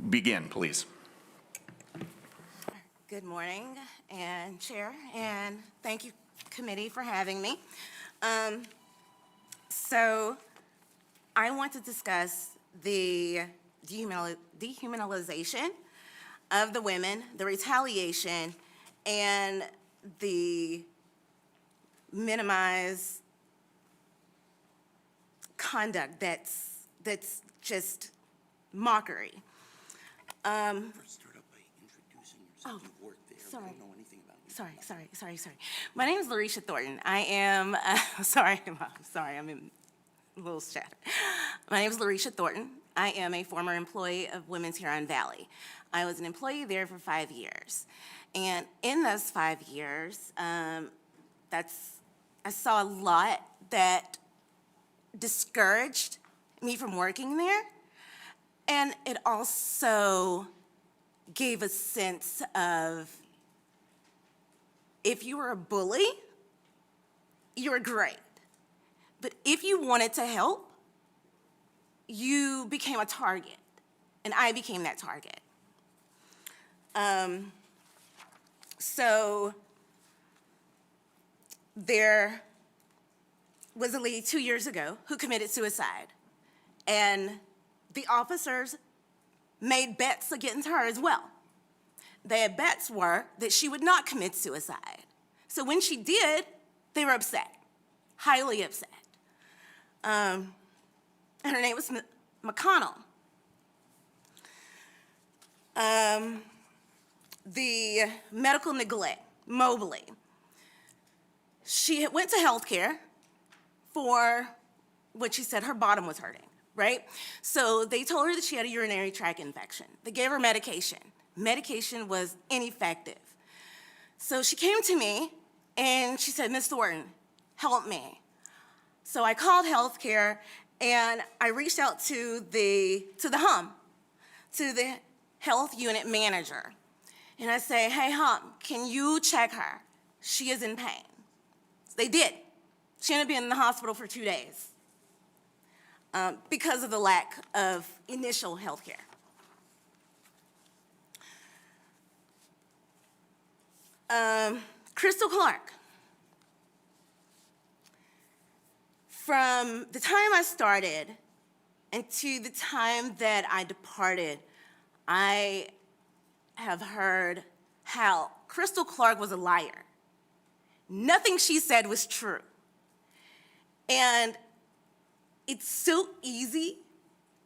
begin, please. Good morning, and Chair, and thank you, committee, for having me. So I want to discuss the dehumanization of the women, the retaliation, and the minimized conduct that's just mockery. Oh, sorry. Sorry. My name is Larisha Thornton. I am, sorry, I'm in a little shattered. My name is Larisha Thornton. I am a former employee of Women's Huron Valley. I was an employee there for 5 years. And in those 5 years, I saw a lot that discouraged me from working there. And it also gave a sense of, if you were a bully, you were great. But if you wanted to help, you became a target. And I became that target. So there was a lady 2 years ago who committed suicide. And the officers made bets against her as well. Their bets were that she would not commit suicide. So when she did, they were upset, highly upset. And her name was McConnell. The medical neglect, Mobley. She went to healthcare for what she said her bottom was hurting, right? So they told her that she had a urinary tract infection. They gave her medication. Medication was ineffective. So she came to me and she said, Ms. Thornton, help me. So I called healthcare and I reached out to the health unit manager. And I say, hey, can you check her? She is in pain. They did. She ended up being in the hospital for 2 days because of the lack of initial health care. Crystal Clark. From the time I started and to the time that I departed, I have heard how Crystal Clark was a liar. Nothing she said was true. And it's so easy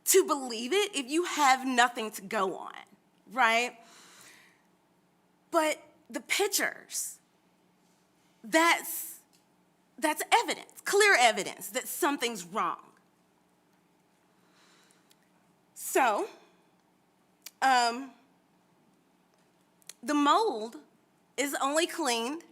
to believe it if you have nothing to go on, right? But the pictures, that's evidence, clear evidence that something's wrong. So, the mold is only cleaned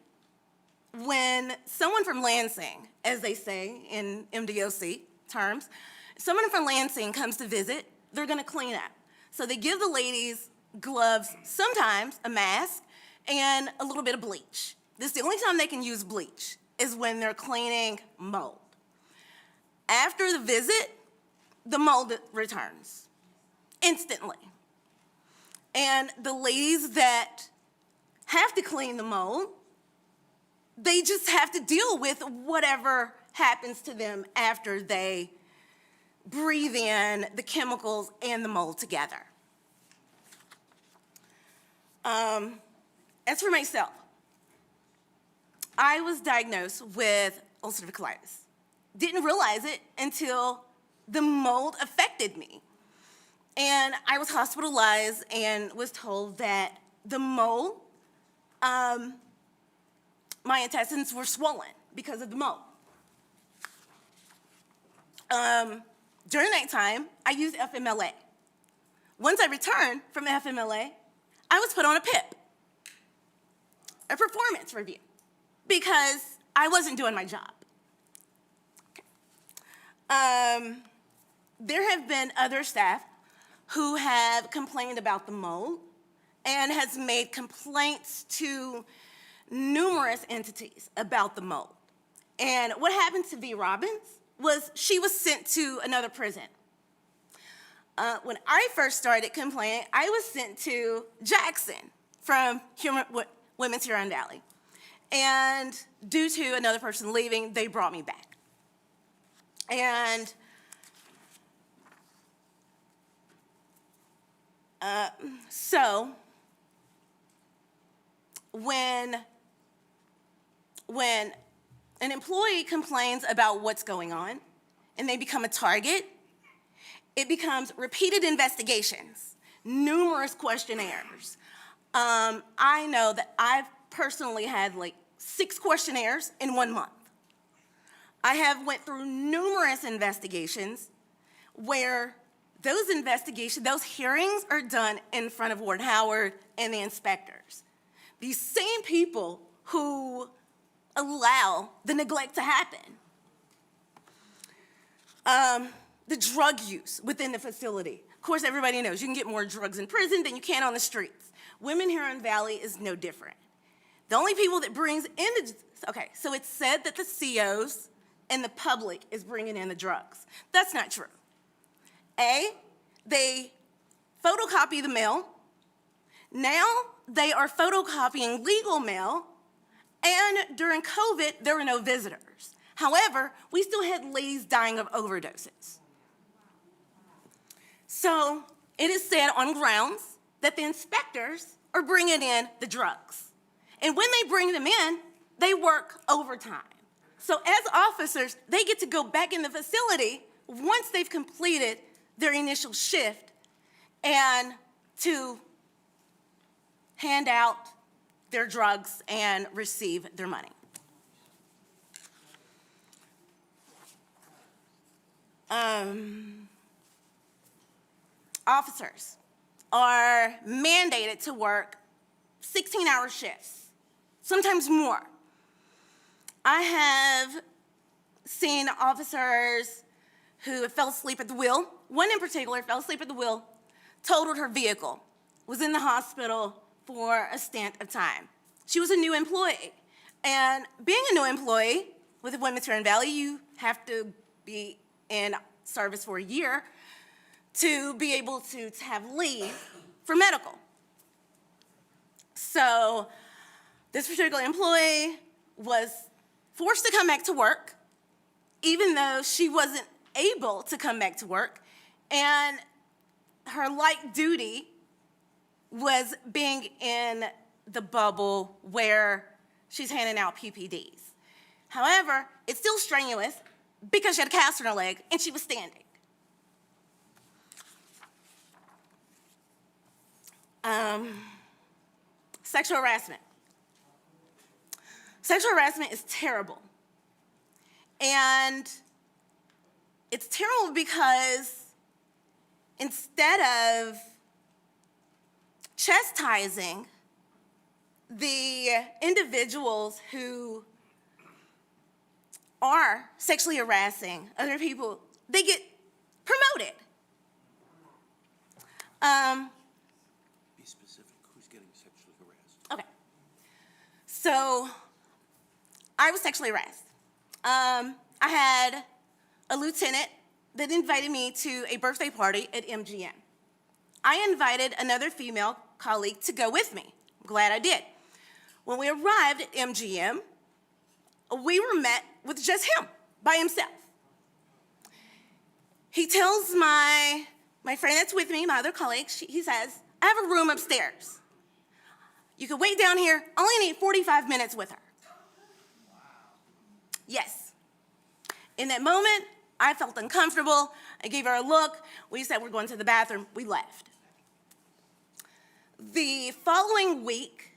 when someone from Lansing, as they say in MDOC terms, someone from Lansing comes to visit, they're gonna clean up. So they give the ladies gloves, sometimes a mask, and a little bit of bleach. This is the only time they can use bleach, is when they're cleaning mold. After the visit, the mold returns instantly. And the ladies that have to clean the mold, they just have to deal with whatever happens to them after they breathe in the chemicals and the mold together. As for myself, I was diagnosed with ulcerative colitis. Didn't realize it until the mold affected me. And I was hospitalized and was told that the mold, my intestines were swollen because of the mold. During that time, I used FMLA. Once I returned from FMLA, I was put on a PIP, a performance review, because I wasn't doing my job. Okay. There have been other staff who have complained about the mold and has made complaints to numerous entities about the mold. And what happened to V. Robbins was she was sent to another prison. When I first started complaining, I was sent to Jackson from Women's Huron Valley. And due to another person leaving, they brought me back. And so when an employee complains about what's going on and they become a target, it becomes repeated investigations, numerous questionnaires. I know that I've personally had like 6 questionnaires in 1 month. I have went through numerous investigations where those hearings are done in front of Ward Howard and the inspectors. These same people who allow the neglect to happen. The drug use within the facility. Of course, everybody knows you can get more drugs in prison than you can on the streets. Women Huron Valley is no different. The only people that brings in okay, so it's said that the COs and the public is bringing in the drugs. That's not true. They photocopy the mail. Now they are photocopying legal mail. And during COVID, there were no visitors. However, we still had ladies dying of overdoses. So it is said on grounds that the inspectors are bringing in the drugs. And when they bring them in, they work overtime. So as officers, they get to go back in the facility once they've completed their initial shift and to hand out their drugs and receive their money. Officers are mandated to work 16-hour shifts, sometimes more. I have seen officers who fell asleep at the wheel. One in particular fell asleep at the wheel, totaled her vehicle, was in the hospital for a stint of time. She was a new employee. And being a new employee with the Women's Huron Valley, you have to be in service for a year to be able to have leave for medical. So this particular employee was forced to come back to work, even though she wasn't able to come back to work, and her light duty was being in the bubble where she's handing out PPDs. However, it's still strenuous because she had a cast on her leg and she was standing. Sexual harassment. Sexual harassment is terrible. And it's terrible because instead of chastising the individuals who are sexually harassing other people, they get promoted. Be specific, who's getting sexually harassed? Okay. So I was sexually harassed. I had a lieutenant that invited me to a birthday party at MGM. I invited another female colleague to go with me. I'm glad I did. When we arrived at MGM, we were met with just him, by himself. He tells my friend that's with me, my other colleague, he says, I have a room upstairs. You can wait down here, only need 45 minutes with her. Yes. In that moment, I felt uncomfortable. I gave her a look. We said we're going to the bathroom. We left. The following week,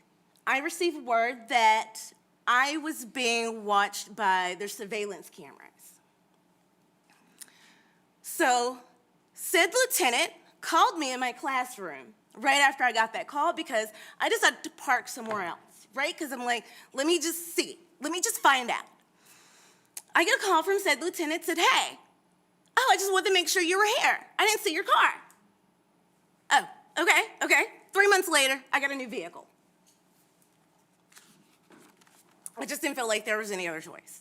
I received word that I was being watched by their surveillance cameras. So, said lieutenant called me in my classroom right after I got that call because I decided to park somewhere else, right? Because I'm like, let me just see. Let me just find out. I get a call from said lieutenant, said, hey, I just wanted to make sure you were here. I didn't see your car. Oh, okay. 3 months later, I got a new vehicle. I just didn't feel like there was any other choice.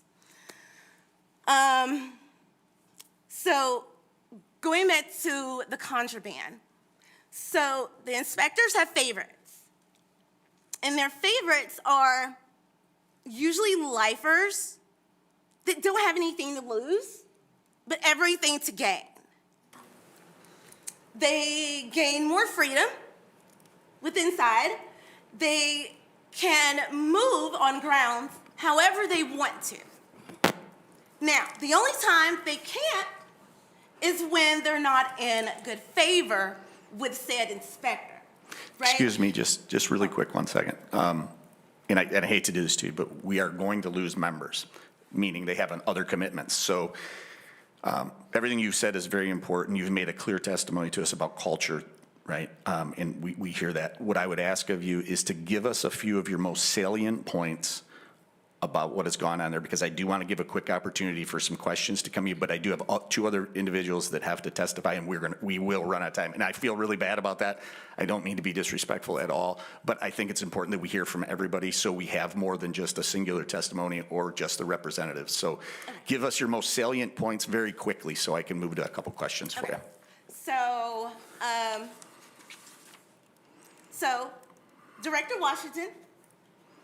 So going back to the contraband. So the inspectors have favorites. And their favorites are usually lifers that don't have anything to lose, but everything to gain. They gain more freedom with inside. They can move on grounds however they want to. Now, the only time they can't is when they're not in good favor with said inspector, right? Excuse me, just really quick, 1 second. And I hate to do this to you, but we are going to lose members, meaning they have other commitments. So everything you said is very important. You've made a clear testimony to us about culture, right? And we hear that. What I would ask of you is to give us a few of your most salient points about what has gone on there, because I do want to give a quick opportunity for some questions to come in, but I do have two other individuals that have to testify, and we will run out of time. And I feel really bad about that. I don't mean to be disrespectful at all, but I think it's important that we hear from everybody so we have more than just a singular testimony or just the representatives. So give us your most salient points very quickly so I can move to a couple questions for you. So Director Washington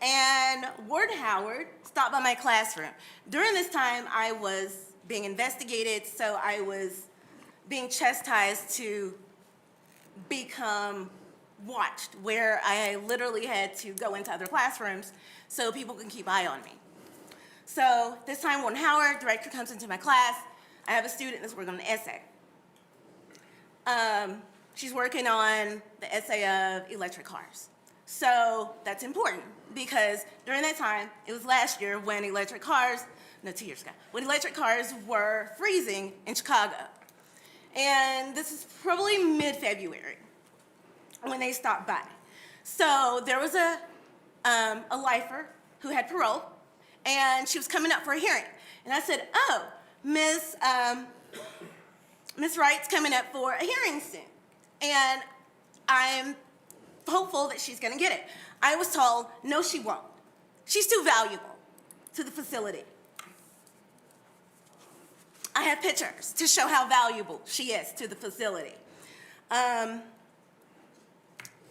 and Ward Howard stopped by my classroom. During this time, I was being investigated, so I was being chastised to become watched, where I literally had to go into other classrooms so people can keep eye on me. So this time, Ward Howard, director, comes into my class. I have a student that's working on an essay. She's working on the essay of electric cars. So that's important because during that time, it was last year when 2 years ago, when electric cars were freezing in Chicago. And this is probably mid-February when they stopped by. So there was a lifer who had parole, and she was coming up for a hearing. And I said, oh, Miss Wright's coming up for a hearing soon. And I'm hopeful that she's gonna get it. I was told, no, she won't. She's too valuable to the facility. I have pictures to show how valuable she is to the facility.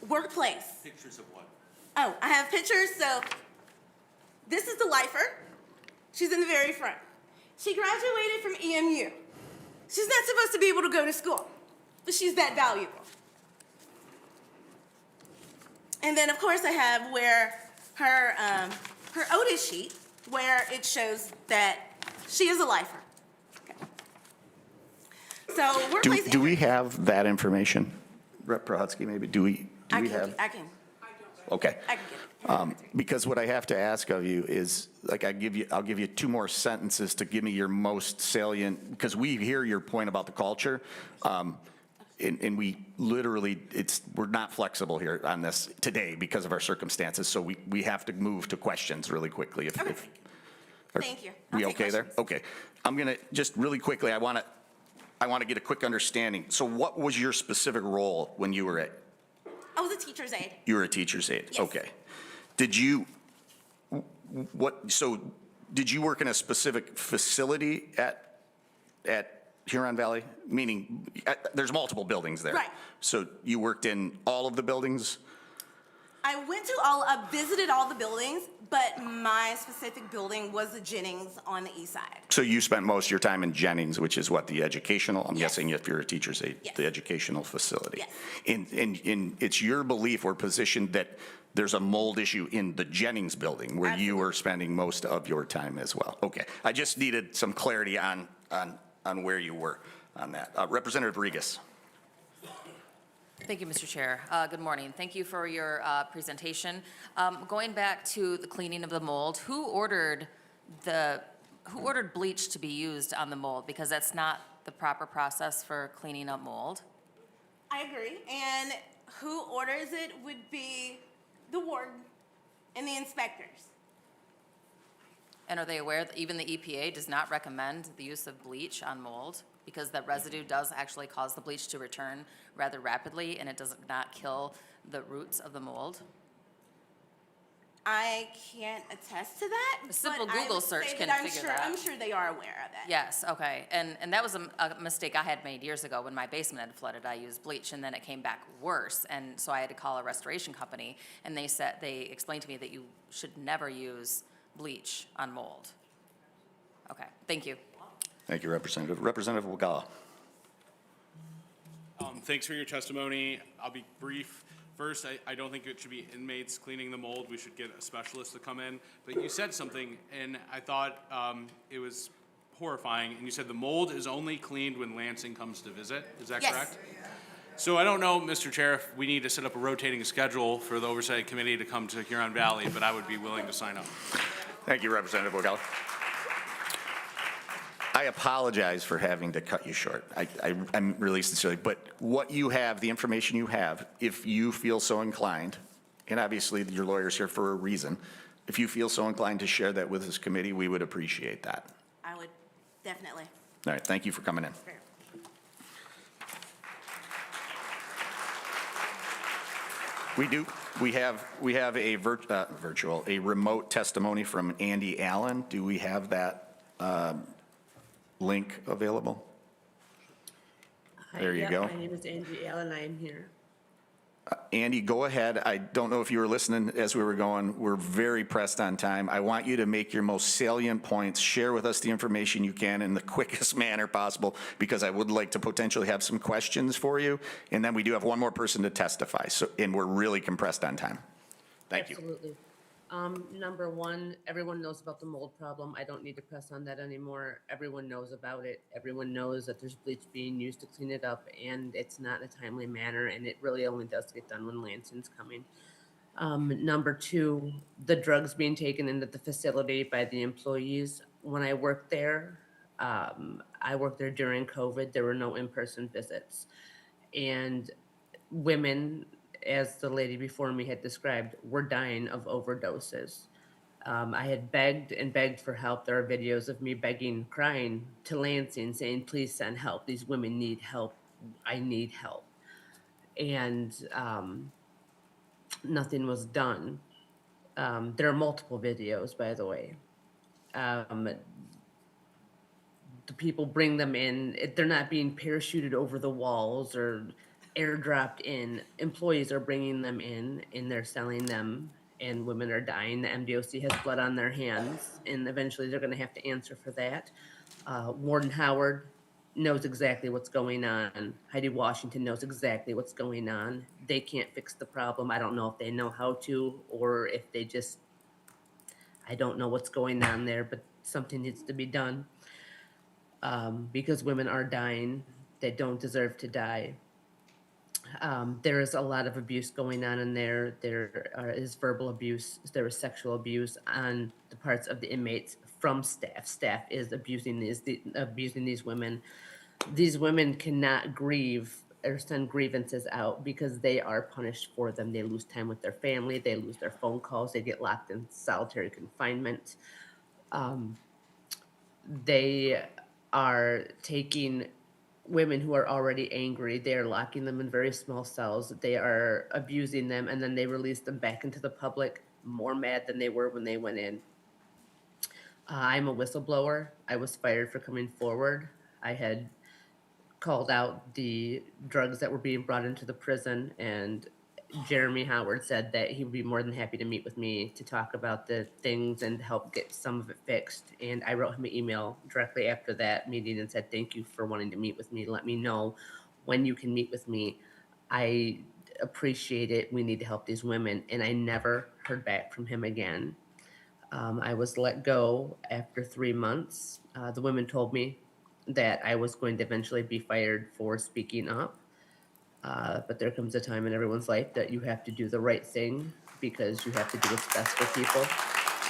Workplace. Pictures of what? Oh, I have pictures. So this is the lifer. She's in the very front. She graduated from EMU. She's not supposed to be able to go to school, but she's that valuable. And then, of course, I have where her Otis sheet, where it shows that she is a lifer. Okay. So workplace. Do we have that information? Rep. Pohutsky, maybe, do we have? I can Okay. get it. Because what I have to ask of you is, like, I'll give you 2 more sentences to give me your most salient, because we hear your point about the culture. And we literally, we're not flexible here on this today because of our circumstances, so we have to move to questions really quickly. Okay. Thank you. I'll We take okay there? questions. Okay. I'm gonna, just really quickly, I wanna get a quick understanding. So what was your specific role when you were I was a teacher's aide. you were a teacher's aide? Yes. Okay. Did you work in a specific facility at Huron Valley? Meaning, there's multiple buildings there. Right. So you worked in all of the buildings? I visited all the buildings, but my specific building was the Jennings on the east side. So you spent most of your time in Jennings, which is what, the educational, I'm Yes. guessing if you're a teacher's aide, Yes. the educational facility. Yes. And it's your belief or position that there's a mold issue in the Jennings building where you were spending most of your time as well? Okay. I just needed some clarity on where you were on that. Representative Rigas. Thank you, Mr. Chair. Good morning. Thank you for your presentation. Going back to the cleaning of the mold, who ordered bleach to be used on the mold? Because that's not the proper process for cleaning up mold. I agree. And who orders it would be the warden and the inspectors. And are they aware that even the EPA does not recommend the use of bleach on mold? Because that residue does actually cause the bleach to return rather rapidly, and it does not kill the roots of the mold. I can't attest to that. A simple but I Google would search say can that figure that. I'm sure they are aware of that. Yes, okay. And that was a mistake I had made years ago when my basement had flooded. I used bleach, and then it came back worse. And so I had to call a restoration company, and they explained to me that you should never use bleach on mold. Okay, thank you. Thank you, Representative. Representative Wegela. Thanks for your testimony. I'll be brief. First, I don't think it should be inmates cleaning the mold. We should get a specialist to come in. But you said something, and I thought it was horrifying. And you said the mold is only cleaned when Lansing comes to visit. Is that Yes. correct? So I don't know, Mr. Chair, if we need to set up a rotating schedule for the Oversight Committee to come to Huron Valley, but I would be willing to sign up. Thank you, Representative Wegela. I apologize for having to cut you short. I'm really sincerely, but what you have, the information you have, if you feel so inclined, and obviously your lawyer's here for a reason, if you feel so inclined to share that with this committee, we would appreciate that. I would definitely. All right, thank you for coming in. We have a a remote testimony from Andy Allen. Do we have that link available? There you go. My name is Angie Allen. I am here. Andy, go ahead. I don't know if you were listening as we were going. We're very pressed on time. I want you to make your most salient points, share with us the information you can in the quickest manner possible, because I would like to potentially have some questions for you. And then we do have one more person to testify, and we're really compressed on time. Thank you. Absolutely. Number one, everyone knows about the mold problem. I don't need to press on that anymore. Everyone knows about it. Everyone knows that there's bleach being used to clean it up, and it's not in a timely manner, and it really only does get done when Lansing's coming. Number two, the drugs being taken into the facility by the employees. When I worked there during COVID. There were no in-person visits. And women, as the lady before me had described, were dying of overdoses. I had begged and begged for help. There are videos of me begging, crying to Lansing, saying, please send help. These women need help. I need help. And nothing was done. There are multiple videos, by the way. The people bring them in. They're not being parachuted over the walls or airdropped in. Employees are bringing them in, and they're selling them, and women are dying. The MDOC has blood on their hands, and eventually they're going to have to answer for that. Warden Howard knows exactly what's going on. Heidi Washington knows exactly what's going on. They can't fix the problem. I don't know if they know how to, or if they just, I don't know what's going on there, but something needs to be done. Because women are dying that don't deserve to die. There is a lot of abuse going on in there. There is verbal abuse. There is sexual abuse on the parts of the inmates from staff. Staff is abusing these women. These women cannot grieve or send grievances out because they are punished for them. They lose time with their family. They lose their phone calls. They get locked in solitary confinement. They are taking women who are already angry, they are locking them in very small cells, they are abusing them, and then they release them back into the public more mad than they were when they went in. I'm a whistleblower. I was fired for coming forward. I had called out the drugs that were being brought into the prison, and Jeremy Howard said that he would be more than happy to meet with me to talk about the things and help get some of it fixed. And I wrote him an email directly after that meeting and said, thank you for wanting to meet with me. Let me know when you can meet with me. I appreciate it. We need to help these women. And I never heard back from him again. I was let go after 3 months. The women told me that I was going to eventually be fired for speaking up. But there comes a time in everyone's life that you have to do the right thing because you have to do what's best for people.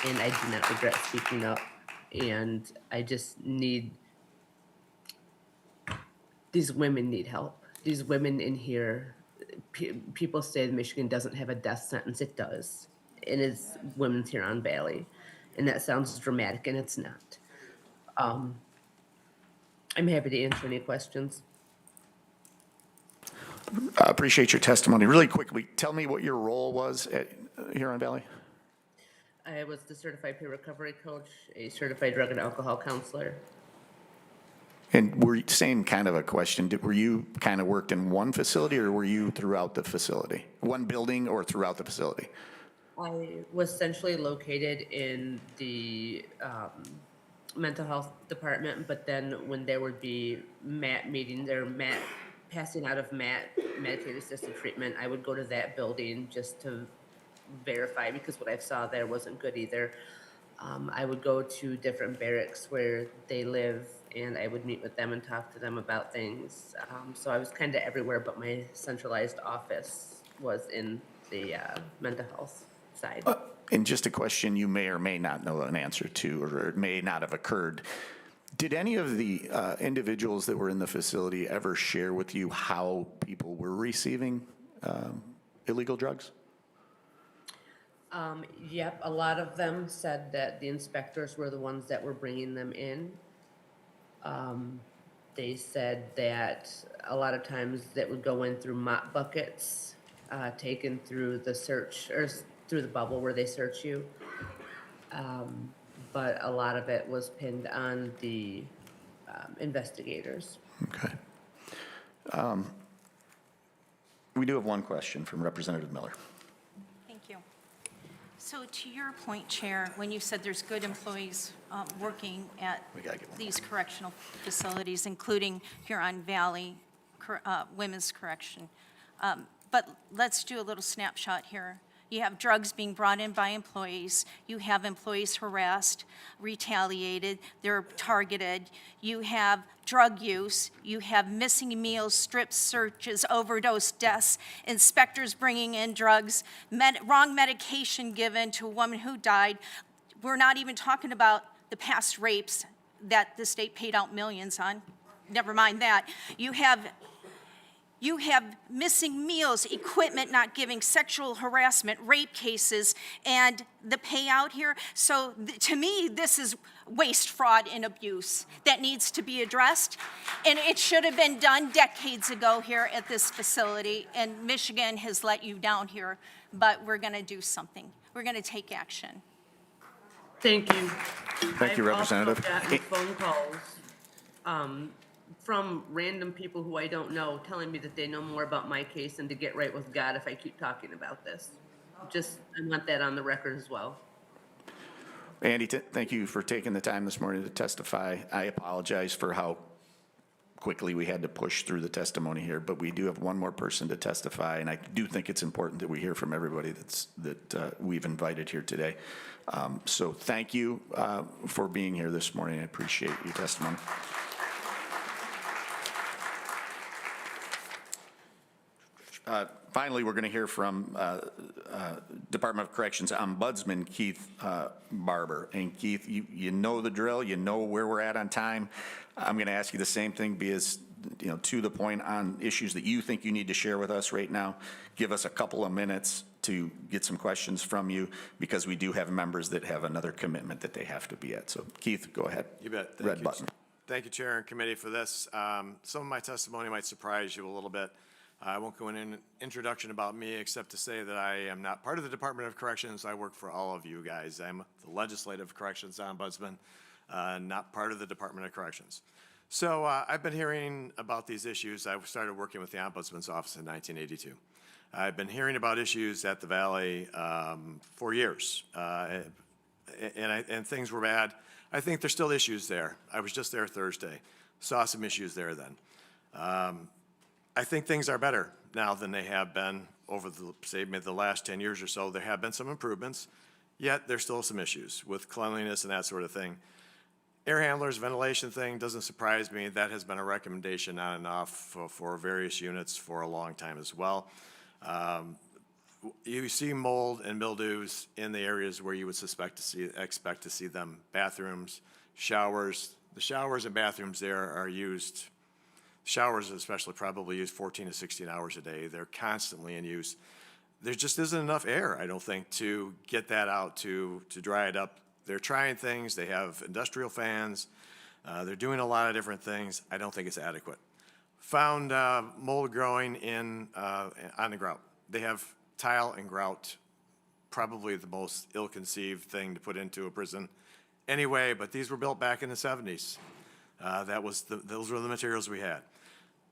And I do not regret speaking up. And I just need, these women need help. These women in here, people say that Michigan doesn't have a death sentence. It does. And it's Women's Huron Valley. And that sounds dramatic, and it's not. I'm happy to answer any questions. I appreciate your testimony. Really quickly, tell me what your role was at Huron Valley. I was the certified peer recovery coach, a certified drug and alcohol counselor. And same kind of a question. Were you kind of worked in one facility, or were you throughout the facility? One building or throughout the facility? I was centrally located in the mental health department, but then when there would be MAT meetings or MAT passing out of MAT, medicated assisted treatment, I would go to that building just to verify because what I saw there wasn't good either. I would go to different barracks where they live and I would meet with them and talk to them about things. So I was kind of everywhere, but my centralized office was in the mental health side. And just a question you may or may not know an answer to, or it may not have occurred. Did any of the individuals that were in the facility ever share with you how people were receiving illegal drugs? Yep, a lot of them said that the inspectors were the ones that were bringing them in. They said that a lot of times that would go in through mop buckets, taken through the search, or through the bubble where they search you. But a lot of it was pinned on the investigators. Okay. We do have one question from Representative Miller. Thank you. So to your point, Chair, when you said there's good employees working at these correctional facilities, including Huron Valley Women's Correction, but let's do a little snapshot here. You have drugs being brought in by employees. You have employees harassed, retaliated, they're targeted. You have drug use. You have missing meals, strip searches, overdose deaths, inspectors bringing in drugs, wrong medication given to a woman who died. We're not even talking about the past rapes that the state paid out millions on. Never mind that. You have missing meals, equipment not giving, sexual harassment, rape cases, and the payout here. So to me, this is waste, fraud, and abuse that needs to be addressed. And it should have been done decades ago here at this facility. And Michigan has let you down here, but we're going to do something. We're going to take action. Thank you. Thank you, Representative. I've also gotten phone calls from random people who I don't know telling me that they know more about my case and to get right with God if I keep talking about this. Just, I want that on the record as well. Andy, thank you for taking the time this morning to testify. I apologize for how quickly we had to push through the testimony here, but we do have one more person to testify, and I do think it's important that we hear from everybody that we've invited here today. So thank you for being here this morning. I appreciate your testimony. Finally, we're going to hear from Department of Corrections Ombudsman Keith Barber. And Keith, you know the drill. You know where we're at on time. I'm going to ask you the same thing, be as to the point on issues that you think you need to share with us right now. Give us a couple of minutes to get some questions from you, because we do have members that have another commitment that they have to be at. So Keith, go ahead. You bet. Red button. Thank you, Chair and Committee, for this. Some of my testimony might surprise you a little bit. I won't go into an introduction about me except to say that I am not part of the Department of Corrections. I work for all of you guys. I'm the Legislative Corrections Ombudsman, not part of the Department of Corrections. So I've been hearing about these issues. I started working with the Ombudsman's Office in 1982. I've been hearing about issues at the Valley for years, and things were bad. I think there's still issues there. I was just there Thursday, saw some issues there then. I think things are better now than they have been over the last 10 years or so. There have been some improvements, yet there's still some issues with cleanliness and that sort of thing. Air handlers, ventilation thing doesn't surprise me. That has been a recommendation on and off for various units for a long time as well. You see mold and mildews in the areas where you would expect to see them. Bathrooms, showers. The showers and bathrooms there are used. Showers especially probably used 14 to 16 hours a day. They're constantly in use. There just isn't enough air, I don't think, to get that out, to dry it up. They're trying things. They have industrial fans. They're doing a lot of different things. I don't think it's adequate. Found mold growing on the grout. They have tile and grout, probably the most ill-conceived thing to put into a prison anyway, but these were built back in the 70s. Those were the materials we had.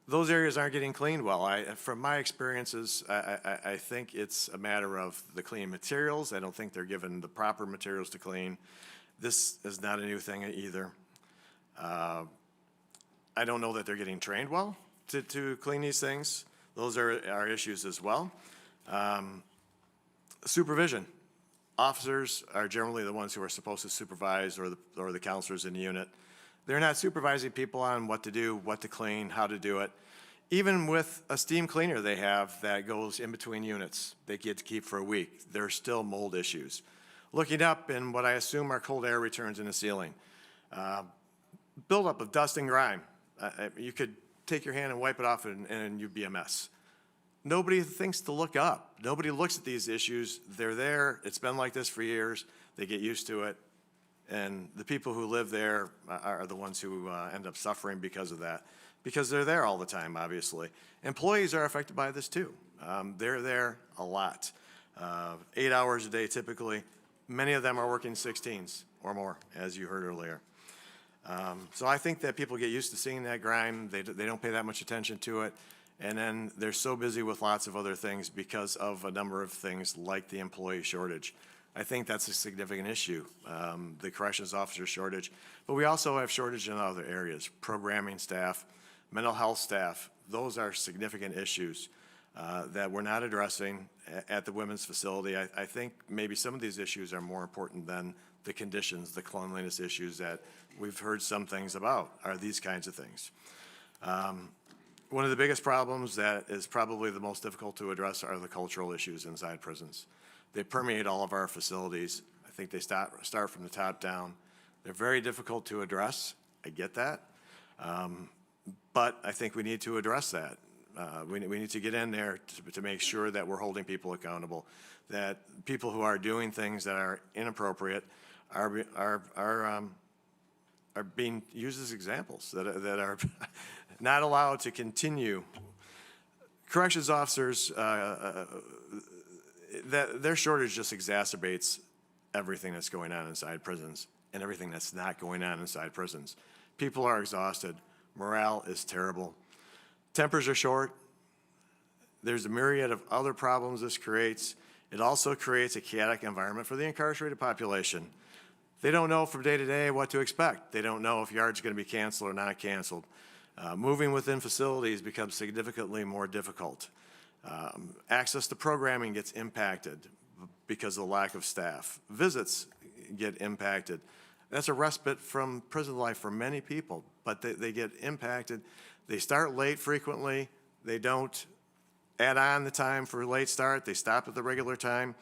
Those areas aren't getting cleaned well. From my experiences, I think it's a matter of the clean materials. I don't think they're given the proper materials to clean. This is not a new thing either. I don't know that they're getting trained well to clean these things. Those are issues as well. Supervision. Officers are generally the ones who are supposed to supervise, or the counselors in the unit. They're not supervising people on what to do, what to clean, how to do it. Even with a steam cleaner they have that goes in between units, they get to keep for a week, there's still mold issues. Looking up in what I assume are cold air returns in the ceiling. Buildup of dust and grime. You could take your hand and wipe it off and you'd be a mess. Nobody thinks to look up. Nobody looks at these issues. They're there. It's been like this for years. They get used to it. And the people who live there are the ones who end up suffering because of that, because they're there all the time, obviously. Employees are affected by this too. They're there a lot. 8 hours a day typically. Many of them are working 16s or more, as you heard earlier. So I think that people get used to seeing that grime. They don't pay that much attention to it. And then they're so busy with lots of other things because of a number of things like the employee shortage. I think that's a significant issue, the corrections officer shortage. But we also have shortage in other areas, programming staff, mental health staff. Those are significant issues that we're not addressing at the women's facility. I think maybe some of these issues are more important than the conditions, the cleanliness issues that we've heard some things about are these kinds of things. One of the biggest problems that is probably the most difficult to address are the cultural issues inside prisons. They permeate all of our facilities. I think they start from the top down. They're very difficult to address. I get that. But I think we need to address that. We need to get in there to make sure that we're holding people accountable, that people who are doing things that are inappropriate are being used as examples, that are not allowed to continue. Corrections officers, their shortage just exacerbates everything that's going on inside prisons and everything that's not going on inside prisons. People are exhausted. Morale is terrible. Tempers are short. There's a myriad of other problems this creates. It also creates a chaotic environment for the incarcerated population. They don't know from day to day what to expect. They don't know if yard's going to be canceled or not canceled. Moving within facilities becomes significantly more difficult. Access to programming gets impacted because of the lack of staff. Visits get impacted. That's a respite from prison life for many people, but they get impacted. They start late frequently. They don't add on the time for a late start. They stop at the regular time.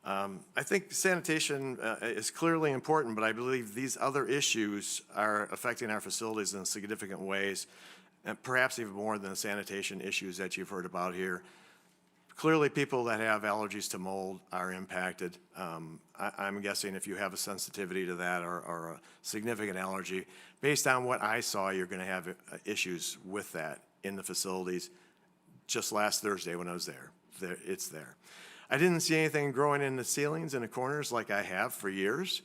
I think sanitation is clearly important, but I believe these other issues are affecting our facilities in significant ways, and perhaps even more than the sanitation issues that you've heard about here. Clearly, people that have allergies to mold are impacted. I'm guessing if you have a sensitivity to that or a significant allergy, based on what I saw, you're going to have issues with that in the facilities. Just last Thursday when I was there, it's there. I didn't see anything growing in the ceilings and the corners like I have for years,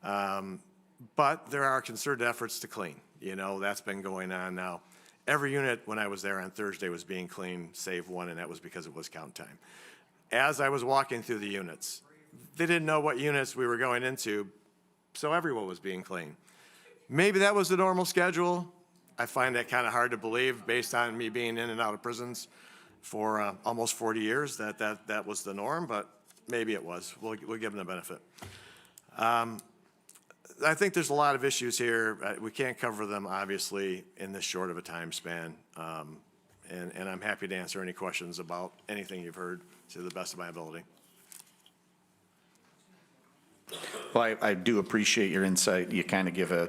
but there are concerted efforts to clean. You know, that's been going on now. Every unit when I was there on Thursday was being cleaned, save one, and that was because it was count time. As I was walking through the units, they didn't know what units we were going into, so everyone was being cleaned. Maybe that was the normal schedule. I find that kind of hard to believe based on me being in and out of prisons for almost 40 years, that was the norm, but maybe it was. We'll give them the benefit. I think there's a lot of issues here. We can't cover them, obviously, in this short of a time span. And I'm happy to answer any questions about anything you've heard to the best of my ability. Well, I do appreciate your insight. You kind of give an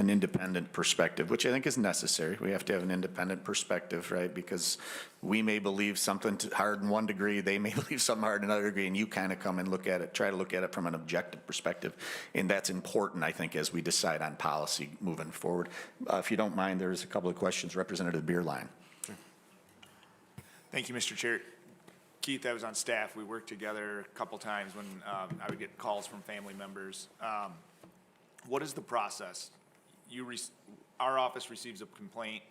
independent perspective, which I think is necessary. We have to have an independent perspective, right? Because we may believe something hard in one degree, they may believe something hard in another degree, and you kind of come and try to look at it from an objective perspective. And that's important, I think, as we decide on policy moving forward. If you don't mind, there's a couple of questions. Representative Bierlein. Sure. Thank you, Mr. Chair. Keith, I was on staff. We worked together a couple times when I would get calls from family members. What is the process? Our office receives a complaint.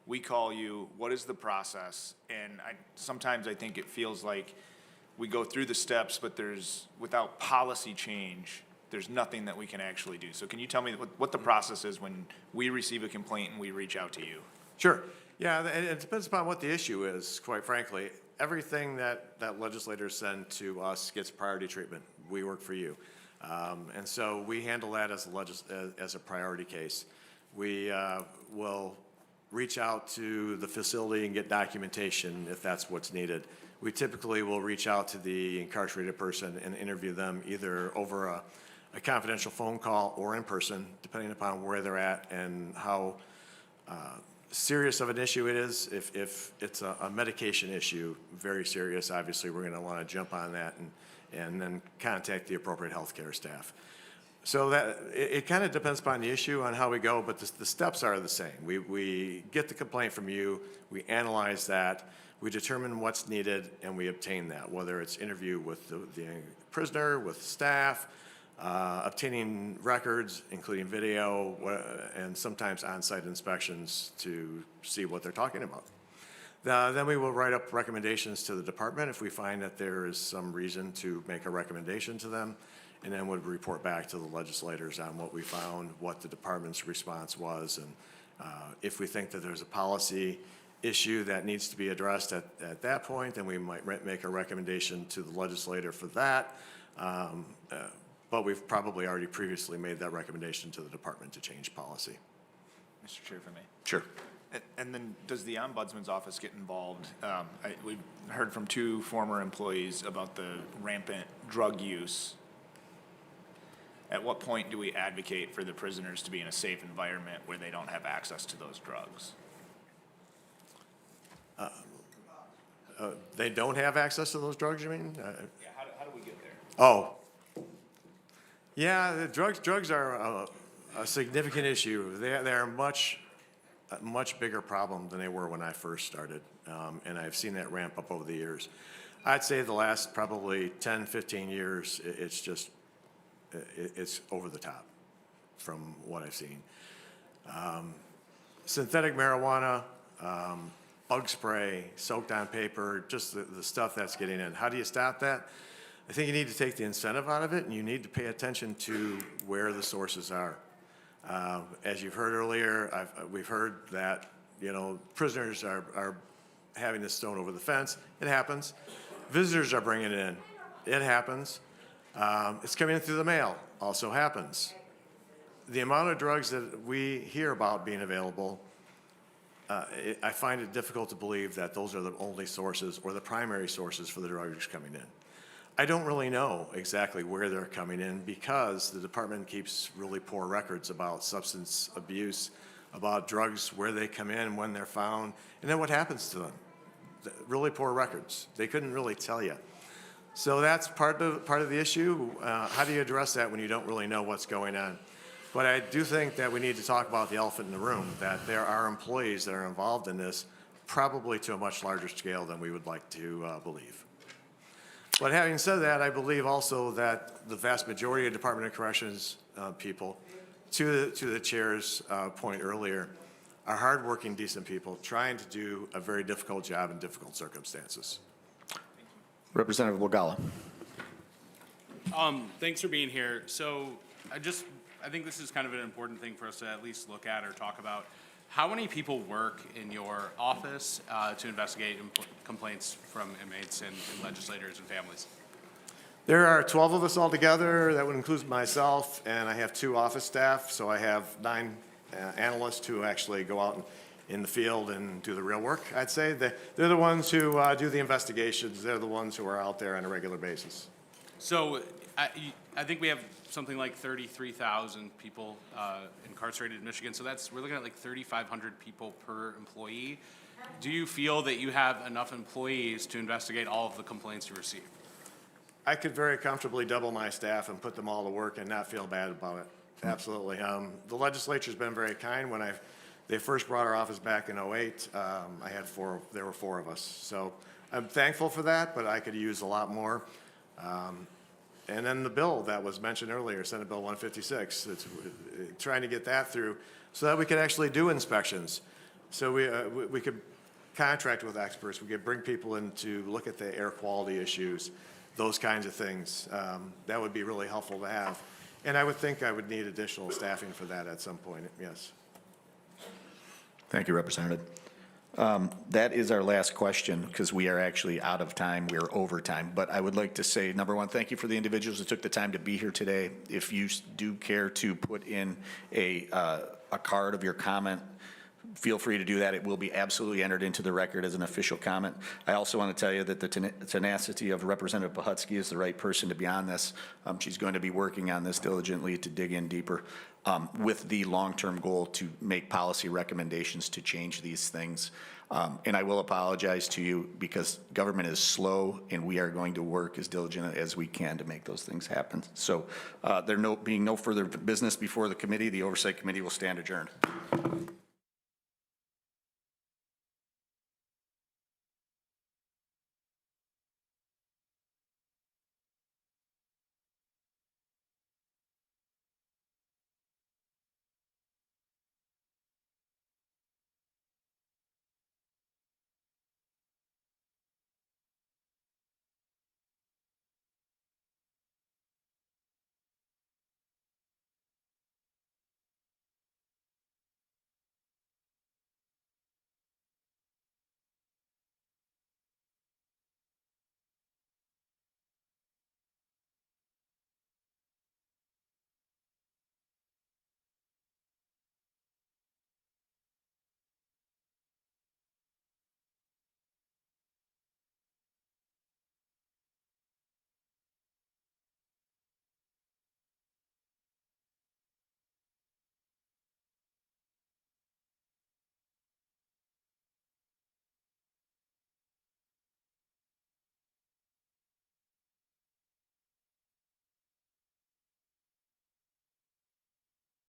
We call you. What is the process? And sometimes I think it feels like we go through the steps, but without policy change, there's nothing that we can actually do. So can you tell me what the process is when we receive a complaint and we reach out to you? Sure. Yeah, and it depends upon what the issue is, quite frankly. Everything that legislators send to us gets priority treatment. We work for you. And so we handle that as a priority case. We will reach out to the facility and get documentation if that's what's needed. We typically will reach out to the incarcerated person and interview them either over a confidential phone call or in person, depending upon where they're at and how serious of an issue it is. If it's a medication issue, very serious, obviously we're going to want to jump on that and then contact the appropriate healthcare staff. So that it kind of depends upon the issue on how we go, but the steps are the same. We get the complaint from you, we analyze that, we determine what's needed, and we obtain that, whether it's interview with the prisoner, with staff, obtaining records, including video, and sometimes on-site inspections to see what they're talking about. Then we will write up recommendations to the department if we find that there is some reason to make a recommendation to them, and then would report back to the legislators on what we found, what the department's response was, and if we think that there's a policy issue that needs to be addressed at that point, then we might make a recommendation to the legislator for that. But we've probably already previously made that recommendation to the department to change policy. Mr. Chair, if I may. Sure. And then does the ombudsman's office get involved? We've heard from 2 former employees about the rampant drug use. At what point do we advocate for the prisoners to be in a safe environment where they don't have access to those drugs? They don't have access to those drugs, you mean? Yeah, how do we get there? Oh. Yeah, the drugs are a significant issue. They are a much bigger problem than they were when I first started, and I've seen that ramp up over the years. I'd say the last probably 10, 15 years, it's over the top from what I've seen. Synthetic marijuana, bug spray, soaked on paper, just the stuff that's getting in. How do you stop that? I think you need to take the incentive out of it, and you need to pay attention to where the sources are. As you've heard earlier, we've heard that, you know, prisoners are having this thrown over the fence. It happens. Visitors are bringing it in. It happens. It's coming in through the mail. Also happens. The amount of drugs that we hear about being available, I find it difficult to believe that those are the only sources or the primary sources for the drugs coming in. I don't really know exactly where they're coming in because the department keeps really poor records about substance abuse, about drugs, where they come in, when they're found, and then what happens to them. Really poor records. They couldn't really tell you. So that's part of the issue. How do you address that when you don't really know what's going on? But I do think that we need to talk about the elephant in the room, that there are employees that are involved in this, probably to a much larger scale than we would like to believe. But having said that, I believe also that the vast majority of Department of Corrections people, to the chair's point earlier, are hardworking, decent people trying to do a very difficult job in difficult circumstances. Representative Wegela. Thanks for being here. So I think this is kind of an important thing for us to at least look at or talk about. How many people work in your office to investigate complaints from inmates and legislators and families? There are 12 of us altogether. That would include myself, and I have 2 office staff, so I have 9 analysts who actually go out in the field and do the real work, I'd say. They're the ones who do the investigations. They're the ones who are out there on a regular basis. So I think we have something like 33,000 people incarcerated in Michigan. So we're looking at like 3,500 people per employee. Do you feel that you have enough employees to investigate all of the complaints you receive? I could very comfortably double my staff and put them all to work and not feel bad about it. Absolutely. The legislature's been very kind. When they first brought our office back in '08, there were 4 of us. So I'm thankful for that, but I could use a lot more. And then the bill that was mentioned earlier, Senate Bill 156, it's trying to get that through so that we could actually do inspections. So we could contract with experts. We could bring people in to look at the air quality issues, those kinds of things. That would be really helpful to have. And I would think I would need additional staffing for that at some point, yes. Thank you, Representative. That is our last question because we are actually out of time. We are over time. But I would like to say, number one, thank you for the individuals that took the time to be here today. If you do care to put in a card of your comment, feel free to do that. It will be absolutely entered into the record as an official comment. I also want to tell you that the tenacity of Representative Pohutsky is the right person to be on this. She's going to be working on this diligently to dig in deeper with the long-term goal to make policy recommendations to change these things. And I will apologize to you because government is slow and we are going to work as diligent as we can to make those things happen. So there being no further business before the committee, the Oversight Committee will stand adjourned.